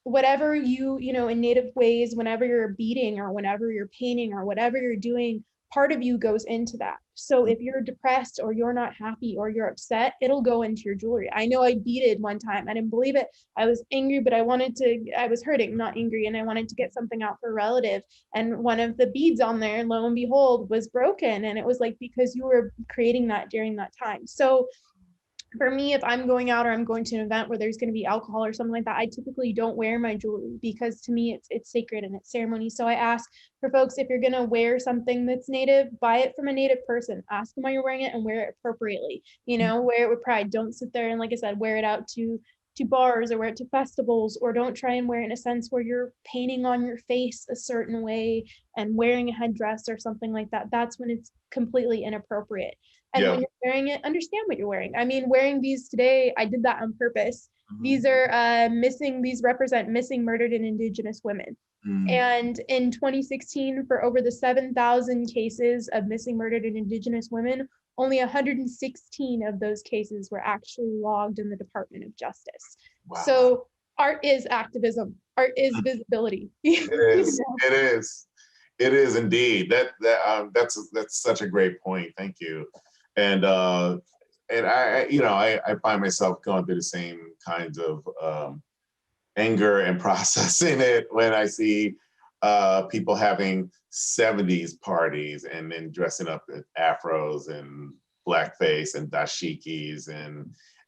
whatever in native ways, whenever you're beading or whenever you're painting or whatever you're doing, part of you goes into that. So if you're depressed or you're not happy or you're upset, it'll go into your jewelry. I know I beaded one time. I didn't believe it. I was angry, but I was hurting, not angry. And I wanted to get something out for a relative. And one of the beads on there, lo and behold, was broken. And it was like, because you were creating that during that time. So for me, if I'm going out or I'm going to an event where there's going to be alcohol or something like that, I typically don't wear my jewelry because to me it's sacred and it's ceremony. So I ask for folks, if you're going to wear something that's native, buy it from a native person. Ask them why you're wearing it and wear it appropriately. Wear it with pride. Don't sit there and, like I said, wear it out to bars or wear it to festivals, or don't try and wear it in a sense where you're painting on your face a certain way and wearing a headdress or something like that. That's when it's completely inappropriate. And when you're wearing it, understand what you're wearing. I mean, wearing these today, I did that on purpose. These are these represent missing, murdered, and Indigenous women. And in 2016, for over the 7,000 cases of missing, murdered, and Indigenous women, only 116 of those cases were actually logged in the Department of Justice. Wow. So art is activism. Art is visibility. It is. It is. It is indeed. That's such a great point. Thank you. And I find myself going through the same kinds of anger and processing it when I see people having 70s parties and then dressing up in afros and blackface and dashikis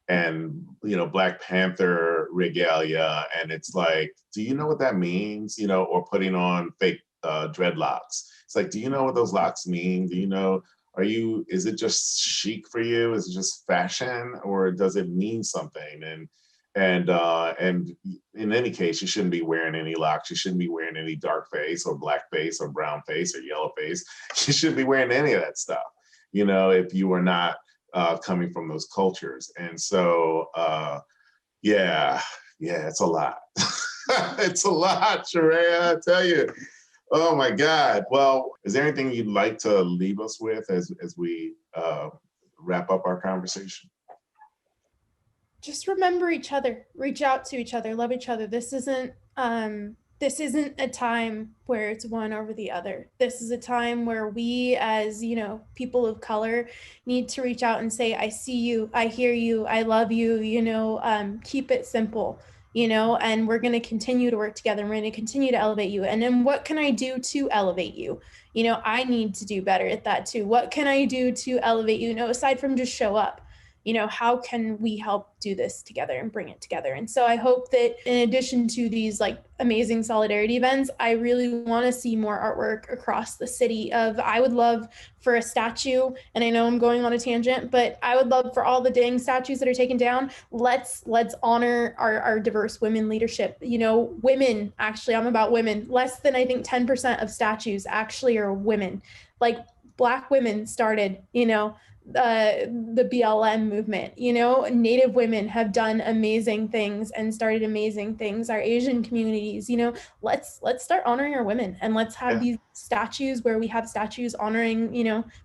and Black Panther regalia, and it's like, do you know what that means? Or putting on fake dreadlocks. It's like, do you know what those locks mean? Do you know? Is it just chic for you? Is it just fashion, or does it mean something? And in any case, you shouldn't be wearing any locks. You shouldn't be wearing any dark face or black face or brown face or yellow face. You shouldn't be wearing any of that stuff, if you are not coming from those cultures. And so, it's a lot. It's a lot, Sharaya, I tell you. Oh my God. Well, is there anything you'd like to leave us with as we wrap up our conversation? Just remember each other, reach out to each other, love each other. This isn't a time where it's one over the other. This is a time where we, as people of color, need to reach out and say, I see you, I hear you, I love you, keep it simple. And we're going to continue to work together. We're going to continue to elevate you. And then what can I do to elevate you? I need to do better at that too. What can I do to elevate you? Aside from just show up, how can we help do this together and bring it together? And so I hope that in addition to these amazing solidarity events, I really want to see more artwork across the city. I would love for a statue, and I know I'm going on a tangent, but I would love for all the dang statues that are taken down, let's honor our diverse women leadership. Women, actually, I'm about women. Less than, I think, 10% of statues actually are women. Black women started, the BLM movement. Native women have done amazing things and started amazing things. Our Asian communities, let's start honoring our women, and let's have these statues where we have statues honoring,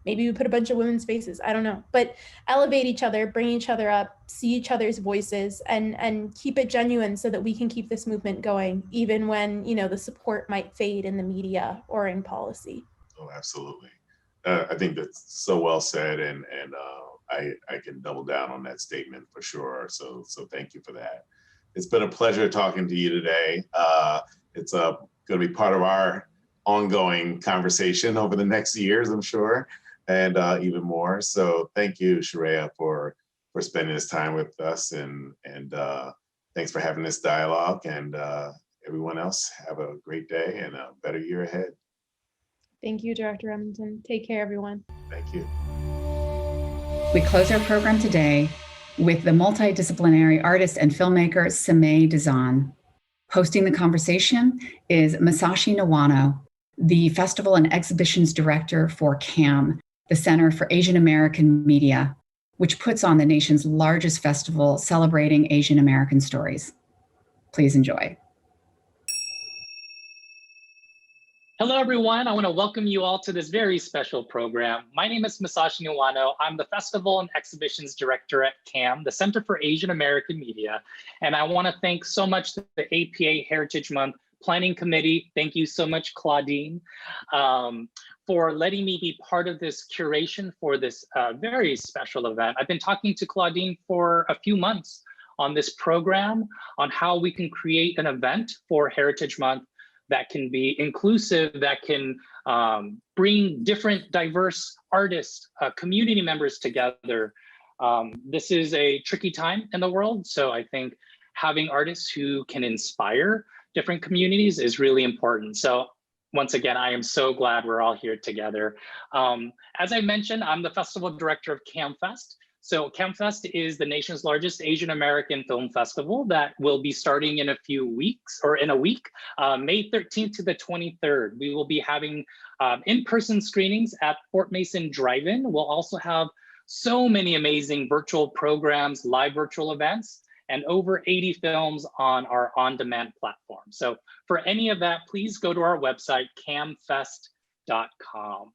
maybe we put a bunch of women's faces, I don't know, but elevate each other, bring each other up, see each other's voices, and keep it genuine so that we can keep this movement going, even when, the support might fade in the media or in policy. Oh, absolutely. I think that's so well said, and I can double down on that statement for sure. So thank you for that. It's been a pleasure talking to you today. It's going to be part of our ongoing conversation over the next years, I'm sure. and even more. So thank you, Sharaya, for spending this time with us, and thanks for having this dialogue. And everyone else, have a great day and a better year ahead. Thank you, Director Remington. Take care, everyone. Thank you. We close our program today with the multidisciplinary artist and filmmaker Sammay Dizon. Hosting the conversation is Masashi Niwano, the Festival and Exhibitions Director for CAAM, the Center for Asian American Media, which puts on the nation's largest festival celebrating Asian American stories. Please enjoy. Hello, everyone. I want to welcome you all to this very special program. My name is Masashi Niwano. I'm the Festival and Exhibitions Director at CAAM, the Center for Asian American Media. And I want to thank so much the APA Heritage Month Planning Committee. Thank you so much, Claudine, for letting me be part of this curation for this very special event. I've been talking to Claudine for a few months on this program, on how we can create an event for Heritage Month that can be inclusive, that can bring different diverse artists, community members together. This is a tricky time in the world, so I think having artists who can inspire different communities is really important. So once again, I am so glad we're all here together. As I mentioned, I'm the festival director of CAAMFest. So CAAMFest is the nation's largest Asian American film festival that will be starting in a few weeks, or in a week, May 13th to the 23rd. We will be having in-person screenings at Fort Mason Drive-In. We'll also have so many amazing virtual programs, live virtual events, and over 80 films on our on-demand platform. So for any of that, please go to our website, caamfest.com.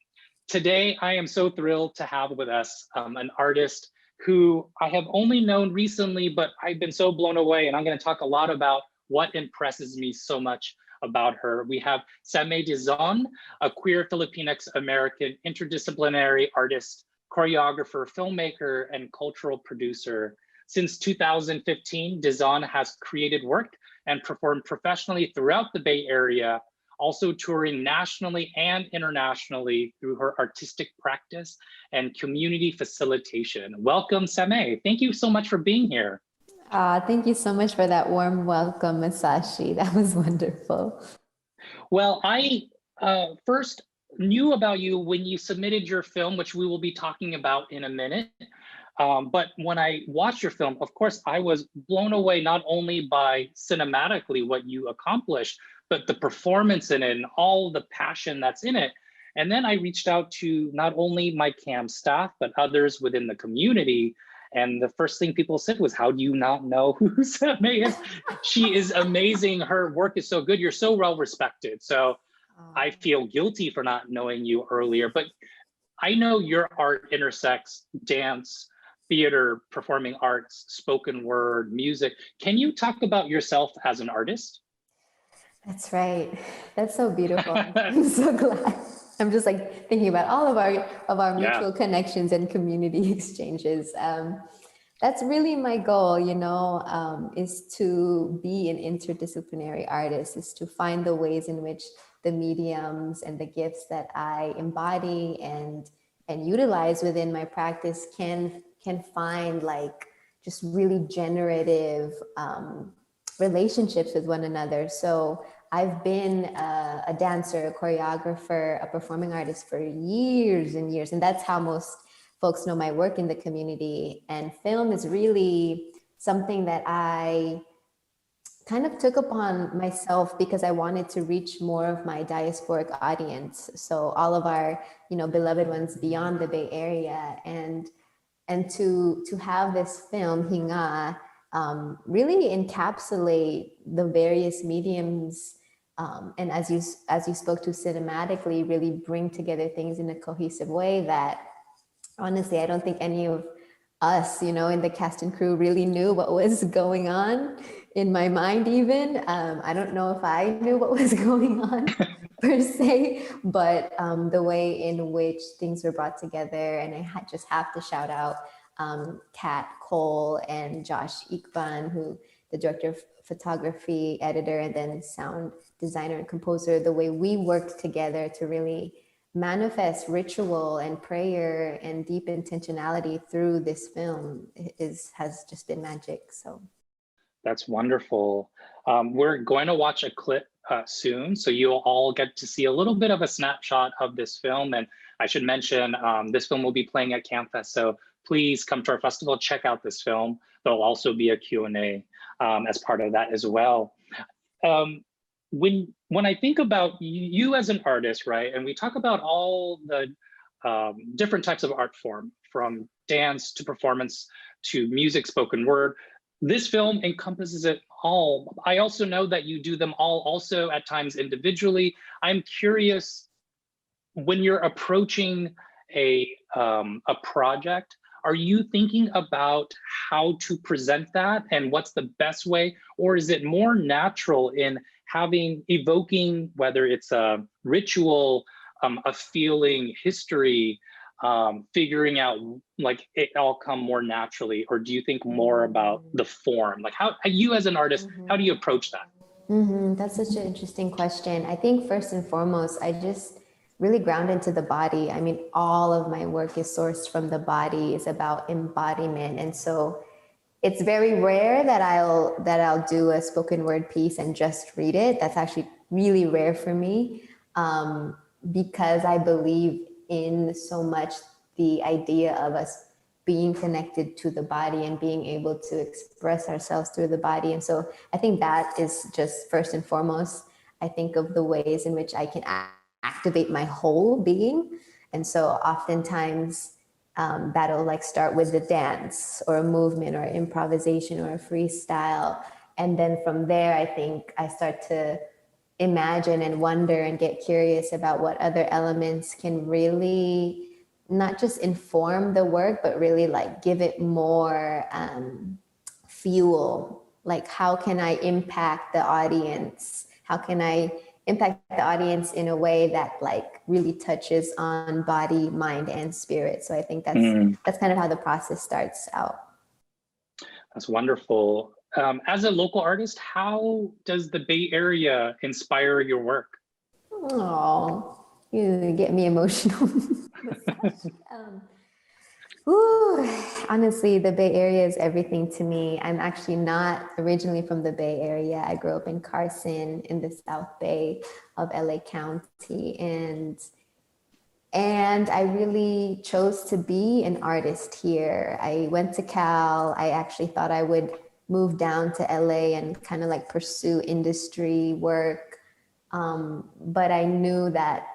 Today, I am so thrilled to have with us an artist who I have only known recently, but I've been so blown away, and I'm going to talk a lot about what impresses me so much about her. We have Sammay Dizon, a queer Filipinx-American interdisciplinary artist, choreographer, filmmaker, and cultural producer. Since 2015, Dizon has created work and performed professionally throughout the Bay Area, also touring nationally and internationally through her artistic practice and community facilitation. Welcome, Sammay. Thank you so much for being here. Thank you so much for that warm welcome, Masashi. That was wonderful. Well, I first knew about you when you submitted your film, which we will be talking about in a minute. But when I watched your film, of course, I was blown away not only by cinematically what you accomplished, but the performance in it and all the passion that's in it. And then I reached out to not only my CAAM staff, but others within the community. And the first thing people said was, how do you not know who Sammay is? She is amazing. Her work is so good. You're so well respected. So I feel guilty for not knowing you earlier, but I know your art intersects dance, theater, performing arts, spoken word, music. Can you talk about yourself as an artist? That's right. That's so beautiful. I'm so glad. I'm just like thinking about all of our mutual connections and community exchanges. That's really my goal, you know, is to be an interdisciplinary artist, is to find the ways in which the mediums and the gifts that I embody and utilize within my practice can find like just really generative relationships with one another. So I've been a dancer, a choreographer, a performing artist for years and years. And that's how most folks know my work in the community. And film is really something that I kind of took upon myself because I wanted to reach more of my diasporic audience. So all of our, you know, beloved ones beyond the Bay Area, and to have this film, Hinga, really encapsulate the various mediums, and as you spoke to cinematically, really bring together things in a cohesive way that honestly, I don't think any of us, you know, in the cast and crew really knew what was going on in my mind even. I don't know if I knew what was going on per se, but the way in which things were brought together, and I just have to shout out Kat Cole and Josh Ikban, who the director of photography, editor, and then sound designer and composer, the way we worked together to really manifest ritual and prayer and deep intentionality through this film has just been magic. So that's wonderful. We're going to watch a clip soon, so you'll all get to see a little bit of a snapshot of this film. And I should mention, this film will be playing at CAAMFest, so please come to our festival, check out this film. There'll also be a Q&A as part of that as well. When I think about you as an artist, right, and we talk about all the different types of art form, from dance to performance to music, spoken word, this film encompasses it all. I also know that you do them all also at times individually. I'm curious, when you're approaching a project, are you thinking about how to present that and what's the best way? Or is it more natural in evoking, whether it's a ritual, a feeling, history, figuring out, like, it all come more naturally? Or do you think more about the form? Like, how you as an artist, how do you approach that? That's such an interesting question. I think first and foremost, I just really ground into the body. I mean, all of my work is sourced from the body. It's about embodiment. And so it's very rare that I'll do a spoken word piece and just read it. That's actually really rare for me, because I believe in so much the idea of us being connected to the body and being able to express ourselves through the body. And so I think that is just first and foremost. I think of the ways in which I can activate my whole being. And so oftentimes that'll like start with the dance or a movement or improvisation or a freestyle. And then from there, I think I start to imagine and wonder and get curious about what other elements can really not just inform the work, but really like give it more fuel. Like, how can I impact the audience? How can I impact the audience in a way that like really touches on body, mind, and spirit? So I think that's kind of how the process starts out. That's wonderful. As a local artist, how does the Bay Area inspire your work? Oh, you get me emotional. Honestly, the Bay Area is everything to me. I'm actually not originally from the Bay Area. I grew up in Carson in the South Bay of LA County. And I really chose to be an artist here. I went to Cal. I actually thought I would move down to LA and kind of like pursue industry work. But I knew that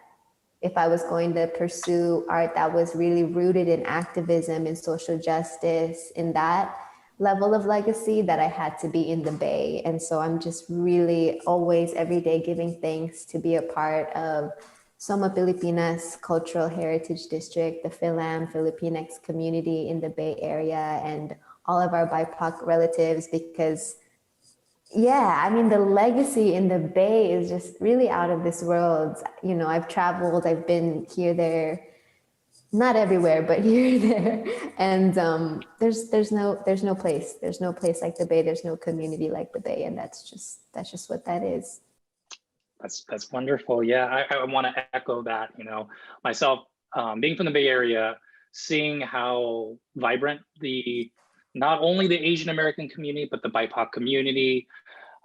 if I was going to pursue art that was really rooted in activism and social justice, in that level of legacy, that I had to be in the Bay. And so I'm just really always every day giving thanks to be a part of Soma Pilipinas Cultural Heritage District, the PhilAm, Filipinx community in the Bay Area, and all of our BIPOC relatives, because yeah, I mean, the legacy in the Bay is just really out of this world. You know, I've traveled, I've been here, there, not everywhere, but here, there. And there's no place like the Bay. There's no community like the Bay. And that's just what that is. That's wonderful. Yeah, I want to echo that, you know, myself, being from the Bay Area, seeing how vibrant not only the Asian American community, but the BIPOC community.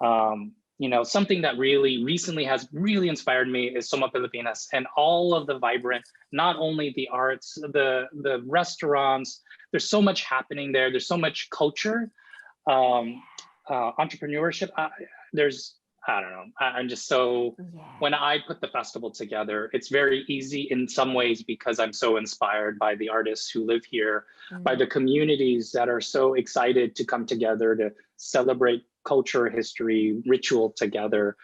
You know, something that really recently has really inspired me is Soma Pilipinas and all of the vibrant, not only the arts, the restaurants, there's so much happening there. There's so much culture, entrepreneurship. I don't know, I'm just so, when I put the festival together, it's very easy in some ways because I'm so inspired by the artists who live here, by the communities that are so excited to come together to celebrate culture, history, ritual together.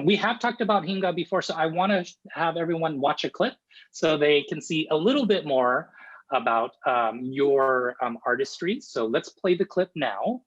We have talked about Hinga before, so I want to have everyone watch a clip so they can see a little bit more about your artistry. So let's play the clip now.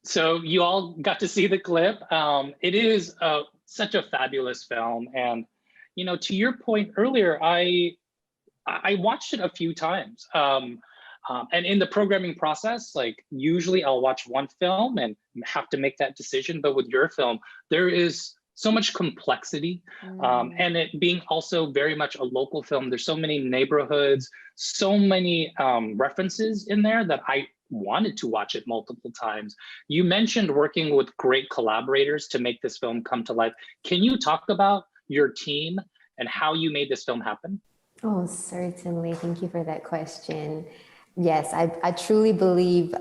So you all got to see the clip. It is such a fabulous film. And, you know, to your point earlier, I watched it a few times. And in the programming process, like usually I'll watch one film and have to make that decision. But with your film, there is so much complexity, and it being also very much a local film. There's so many neighborhoods, so many references in there that I wanted to watch it multiple times. You mentioned working with great collaborators to make this film come to life. Can you talk about your team and how you made this film happen? Oh, certainly. Thank you for that question. Yes, I truly believe,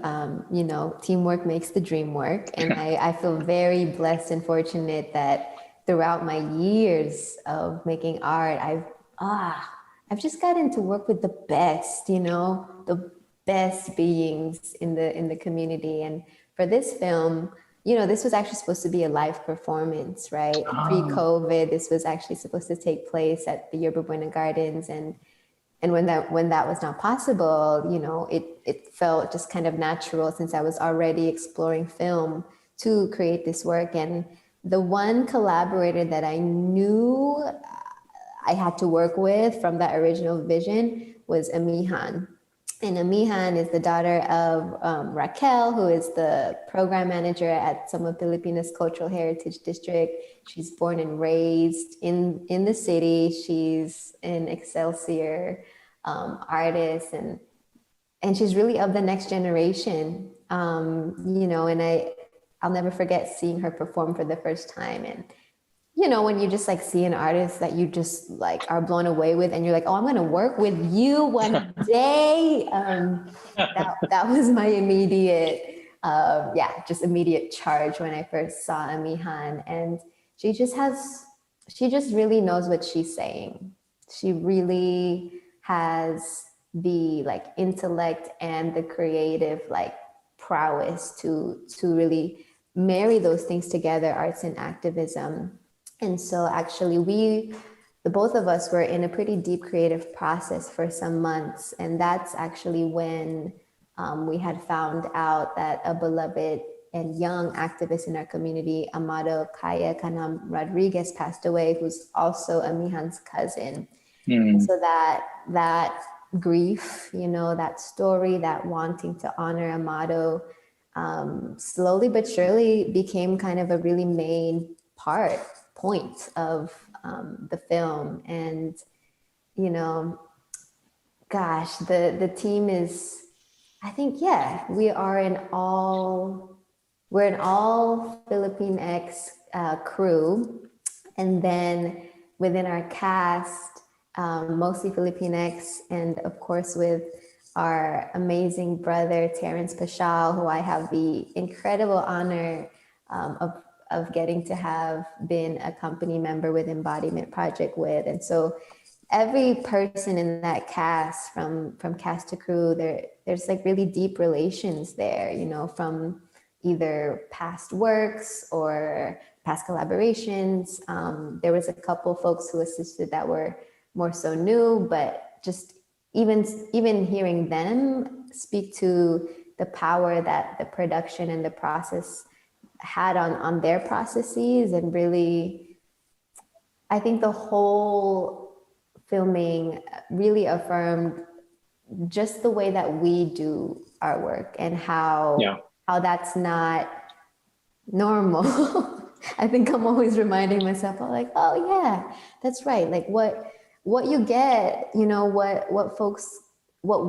you know, teamwork makes the dream work. And I feel very blessed and fortunate that throughout my years of making art, I've just gotten to work with the best, you know, the best beings in the community. And for this film, you know, this was actually supposed to be a live performance, right? Pre-COVID, this was actually supposed to take place at the Yerba Buena Gardens. And when that was not possible, you know, it felt just kind of natural, since I was already exploring film, to create this work. And the one collaborator that I knew I had to work with from that original vision was Amihan. And Amihan is the daughter of Raquel, who is the program manager at some of Filipinas Cultural Heritage District. She's born and raised in the city. She's an Excelsior artist, and she's really of the next generation. You know, and I'll never forget seeing her perform for the first time. And you know, when you just like see an artist that you just like are blown away with, and you're like, oh, I'm going to work with you one day. That was my immediate, just immediate charge when I first saw Amihan. And she just really knows what she's saying. She really has the like intellect and the creative like prowess to really marry those things together, arts and activism. And so actually the both of us were in a pretty deep creative process for some months. And that's actually when we had found out that a beloved and young activist in our community, Amado Kaya Kanam Rodriguez, passed away, who's also Amihan's cousin. And so that grief, you know, that story, that wanting to honor Amado, slowly but surely became kind of a really main point of the film. And, you know, gosh, the team is, I think, we're an all Philippine-X crew. And then within our cast, mostly Filipinx, and of course with our amazing brother, Terrence Pashal, who I have the incredible honor of getting to have been a company member with Embodiment Project with. And so every person in that cast, from cast to crew, there's like really deep relations there, you know, from either past works or past collaborations. There was a couple folks who assisted that were more so new, but just even hearing them speak to the power that the production and the process had on their processes. And really, I think the whole filming really affirmed just the way that we do our work and how that's not normal. I think I'm always reminding myself, I'm like, oh yeah, that's right. Like what you get, you know, what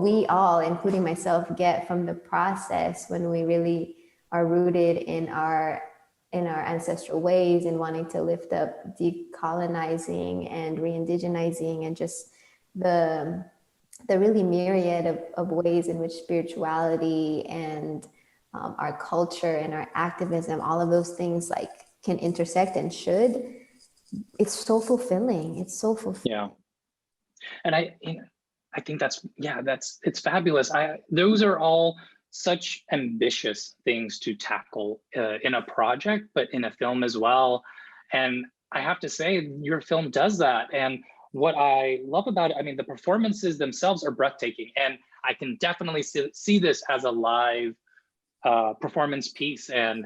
we all, including myself, get from the process when we really are rooted in our ancestral ways and wanting to lift up decolonizing and re-indigenizing, and just the really myriad of ways in which spirituality and our culture and our activism, all of those things like can intersect and should. It's so fulfilling. It's so fulfilling. Yeah. And I think it's fabulous. Those are all such ambitious things to tackle in a project, but in a film as well. And I have to say, your film does that. And what I love about it, I mean, the performances themselves are breathtaking. And I can definitely see this as a live performance piece. And,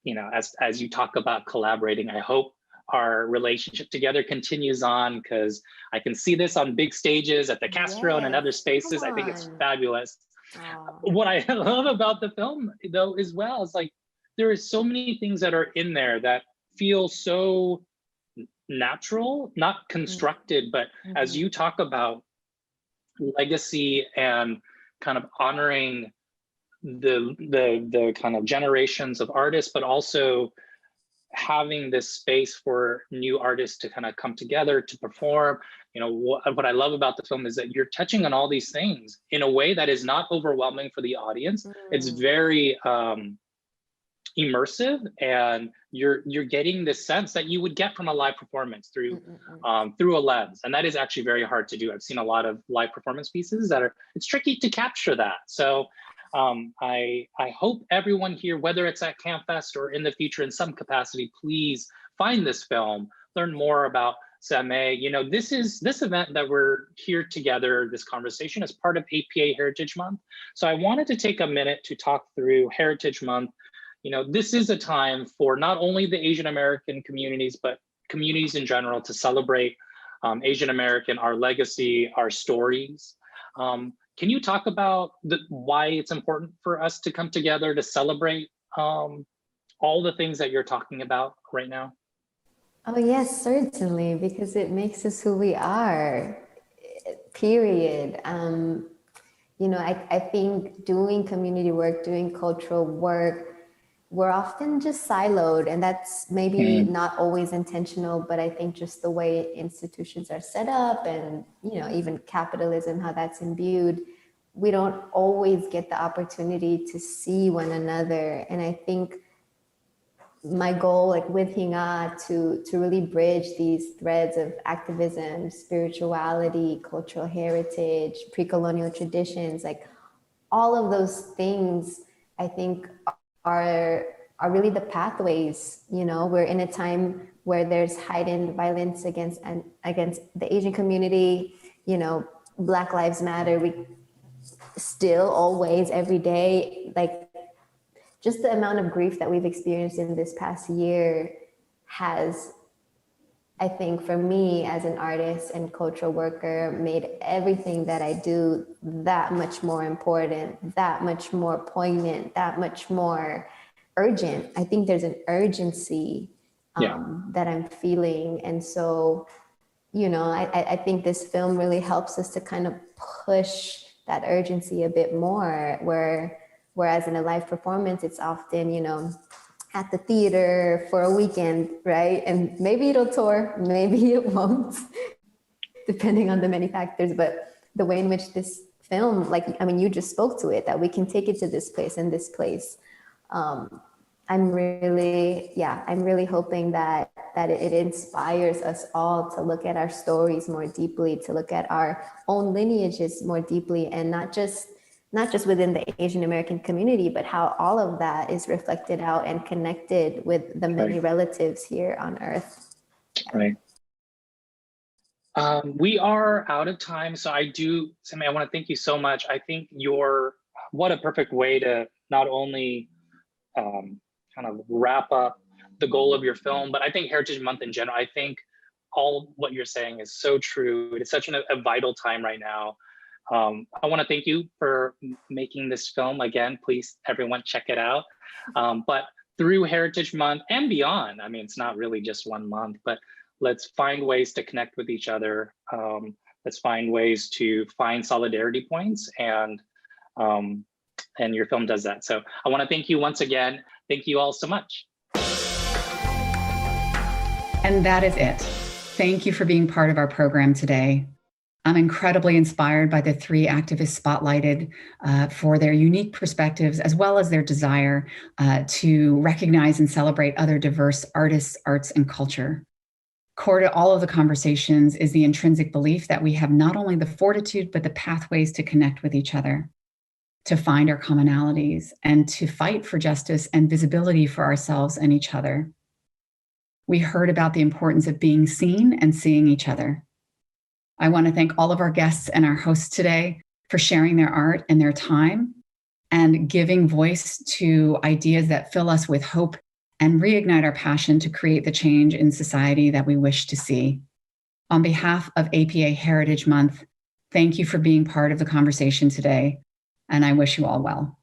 you know, as you talk about collaborating, I hope our relationship together continues on, because I can see this on big stages at the Castro and in other spaces. I think it's fabulous. What I love about the film, though, as well, is like there is so many things that are in there that feel so natural, not constructed, but as you talk about legacy and kind of honoring the kind of generations of artists, but also having this space for new artists to kind of come together to perform. You know, what I love about the film is that you're touching on all these things in a way that is not overwhelming for the audience. It's very immersive, and you're getting this sense that you would get from a live performance through through a lens, and that is actually very hard to do. I've seen a lot of live performance pieces that it's tricky to capture that. So I hope everyone here, whether it's at CAAMFest or in the future in some capacity, please find this film, learn more about Sammay. You know, this event that we're here together, this conversation, is part of APA Heritage Month. So I wanted to take a minute to talk through Heritage Month. You know, this is a time for not only the Asian American communities, but communities in general to celebrate Asian American, our legacy, our stories. Can you talk about why it's important for us to come together to celebrate all the things that you're talking about right now? Oh yes, certainly, because it makes us who we are, period. You know, I think doing community work, doing cultural work, we're often just siloed, and that's maybe not always intentional, but I think just the way institutions are set up and, you know, even capitalism, how that's imbued, we don't always get the opportunity to see one another. And I think my goal, like with Hinga, to really bridge these threads of activism, spirituality, cultural heritage, pre-colonial traditions, like all of those things, I think are really the pathways. You know, we're in a time where there's heightened violence against the Asian community. You know, Black Lives Matter. We still always every day, like just the amount of grief that we've experienced in this past year has, I think, for me as an artist and cultural worker, made everything that I do that much more important, that much more poignant, that much more urgent. I think there's an urgency that I'm feeling. And so, you know, I think this film really helps us to kind of push that urgency a bit more, whereas in a live performance, it's often, you know, at the theater for a weekend, right? And maybe it'll tour, maybe it won't, depending on the many factors. But the way in which this film, like, I mean, you just spoke to it, that we can take it to this place and this place. I'm really hoping that it inspires us all to look at our stories more deeply, to look at our own lineages more deeply, and not just within the Asian American community, but how all of that is reflected out and connected with the many relatives here on Earth. Right. We are out of time, so Sammay, I want to thank you so much. I think what a perfect way to not only kind of wrap up the goal of your film, but I think Heritage Month in general. I think all what you're saying is so true. It is such a vital time right now. I want to thank you for making this film. Again, please, everyone, check it out. But through Heritage Month and beyond, I mean, it's not really just 1 month, but let's find ways to connect with each other. Let's find ways to find solidarity points, and your film does that. So I want to thank you once again. Thank you all so much. And that is it. Thank you for being part of our program today. I'm incredibly inspired by the 3 activists spotlighted for their unique perspectives, as well as their desire to recognize and celebrate other diverse artists, arts, and culture. Core to all of the conversations is the intrinsic belief that we have not only the fortitude, but the pathways to connect with each other, to find our commonalities, and to fight for justice and visibility for ourselves and each other. We heard about the importance of being seen and seeing each other. I want to thank all of our guests and our hosts today for sharing their art and their time and giving voice to ideas that fill us with hope and reignite our passion to create the change in society that we wish to see. On behalf of APA Heritage Month, thank you for being part of the conversation today, and I wish you all well.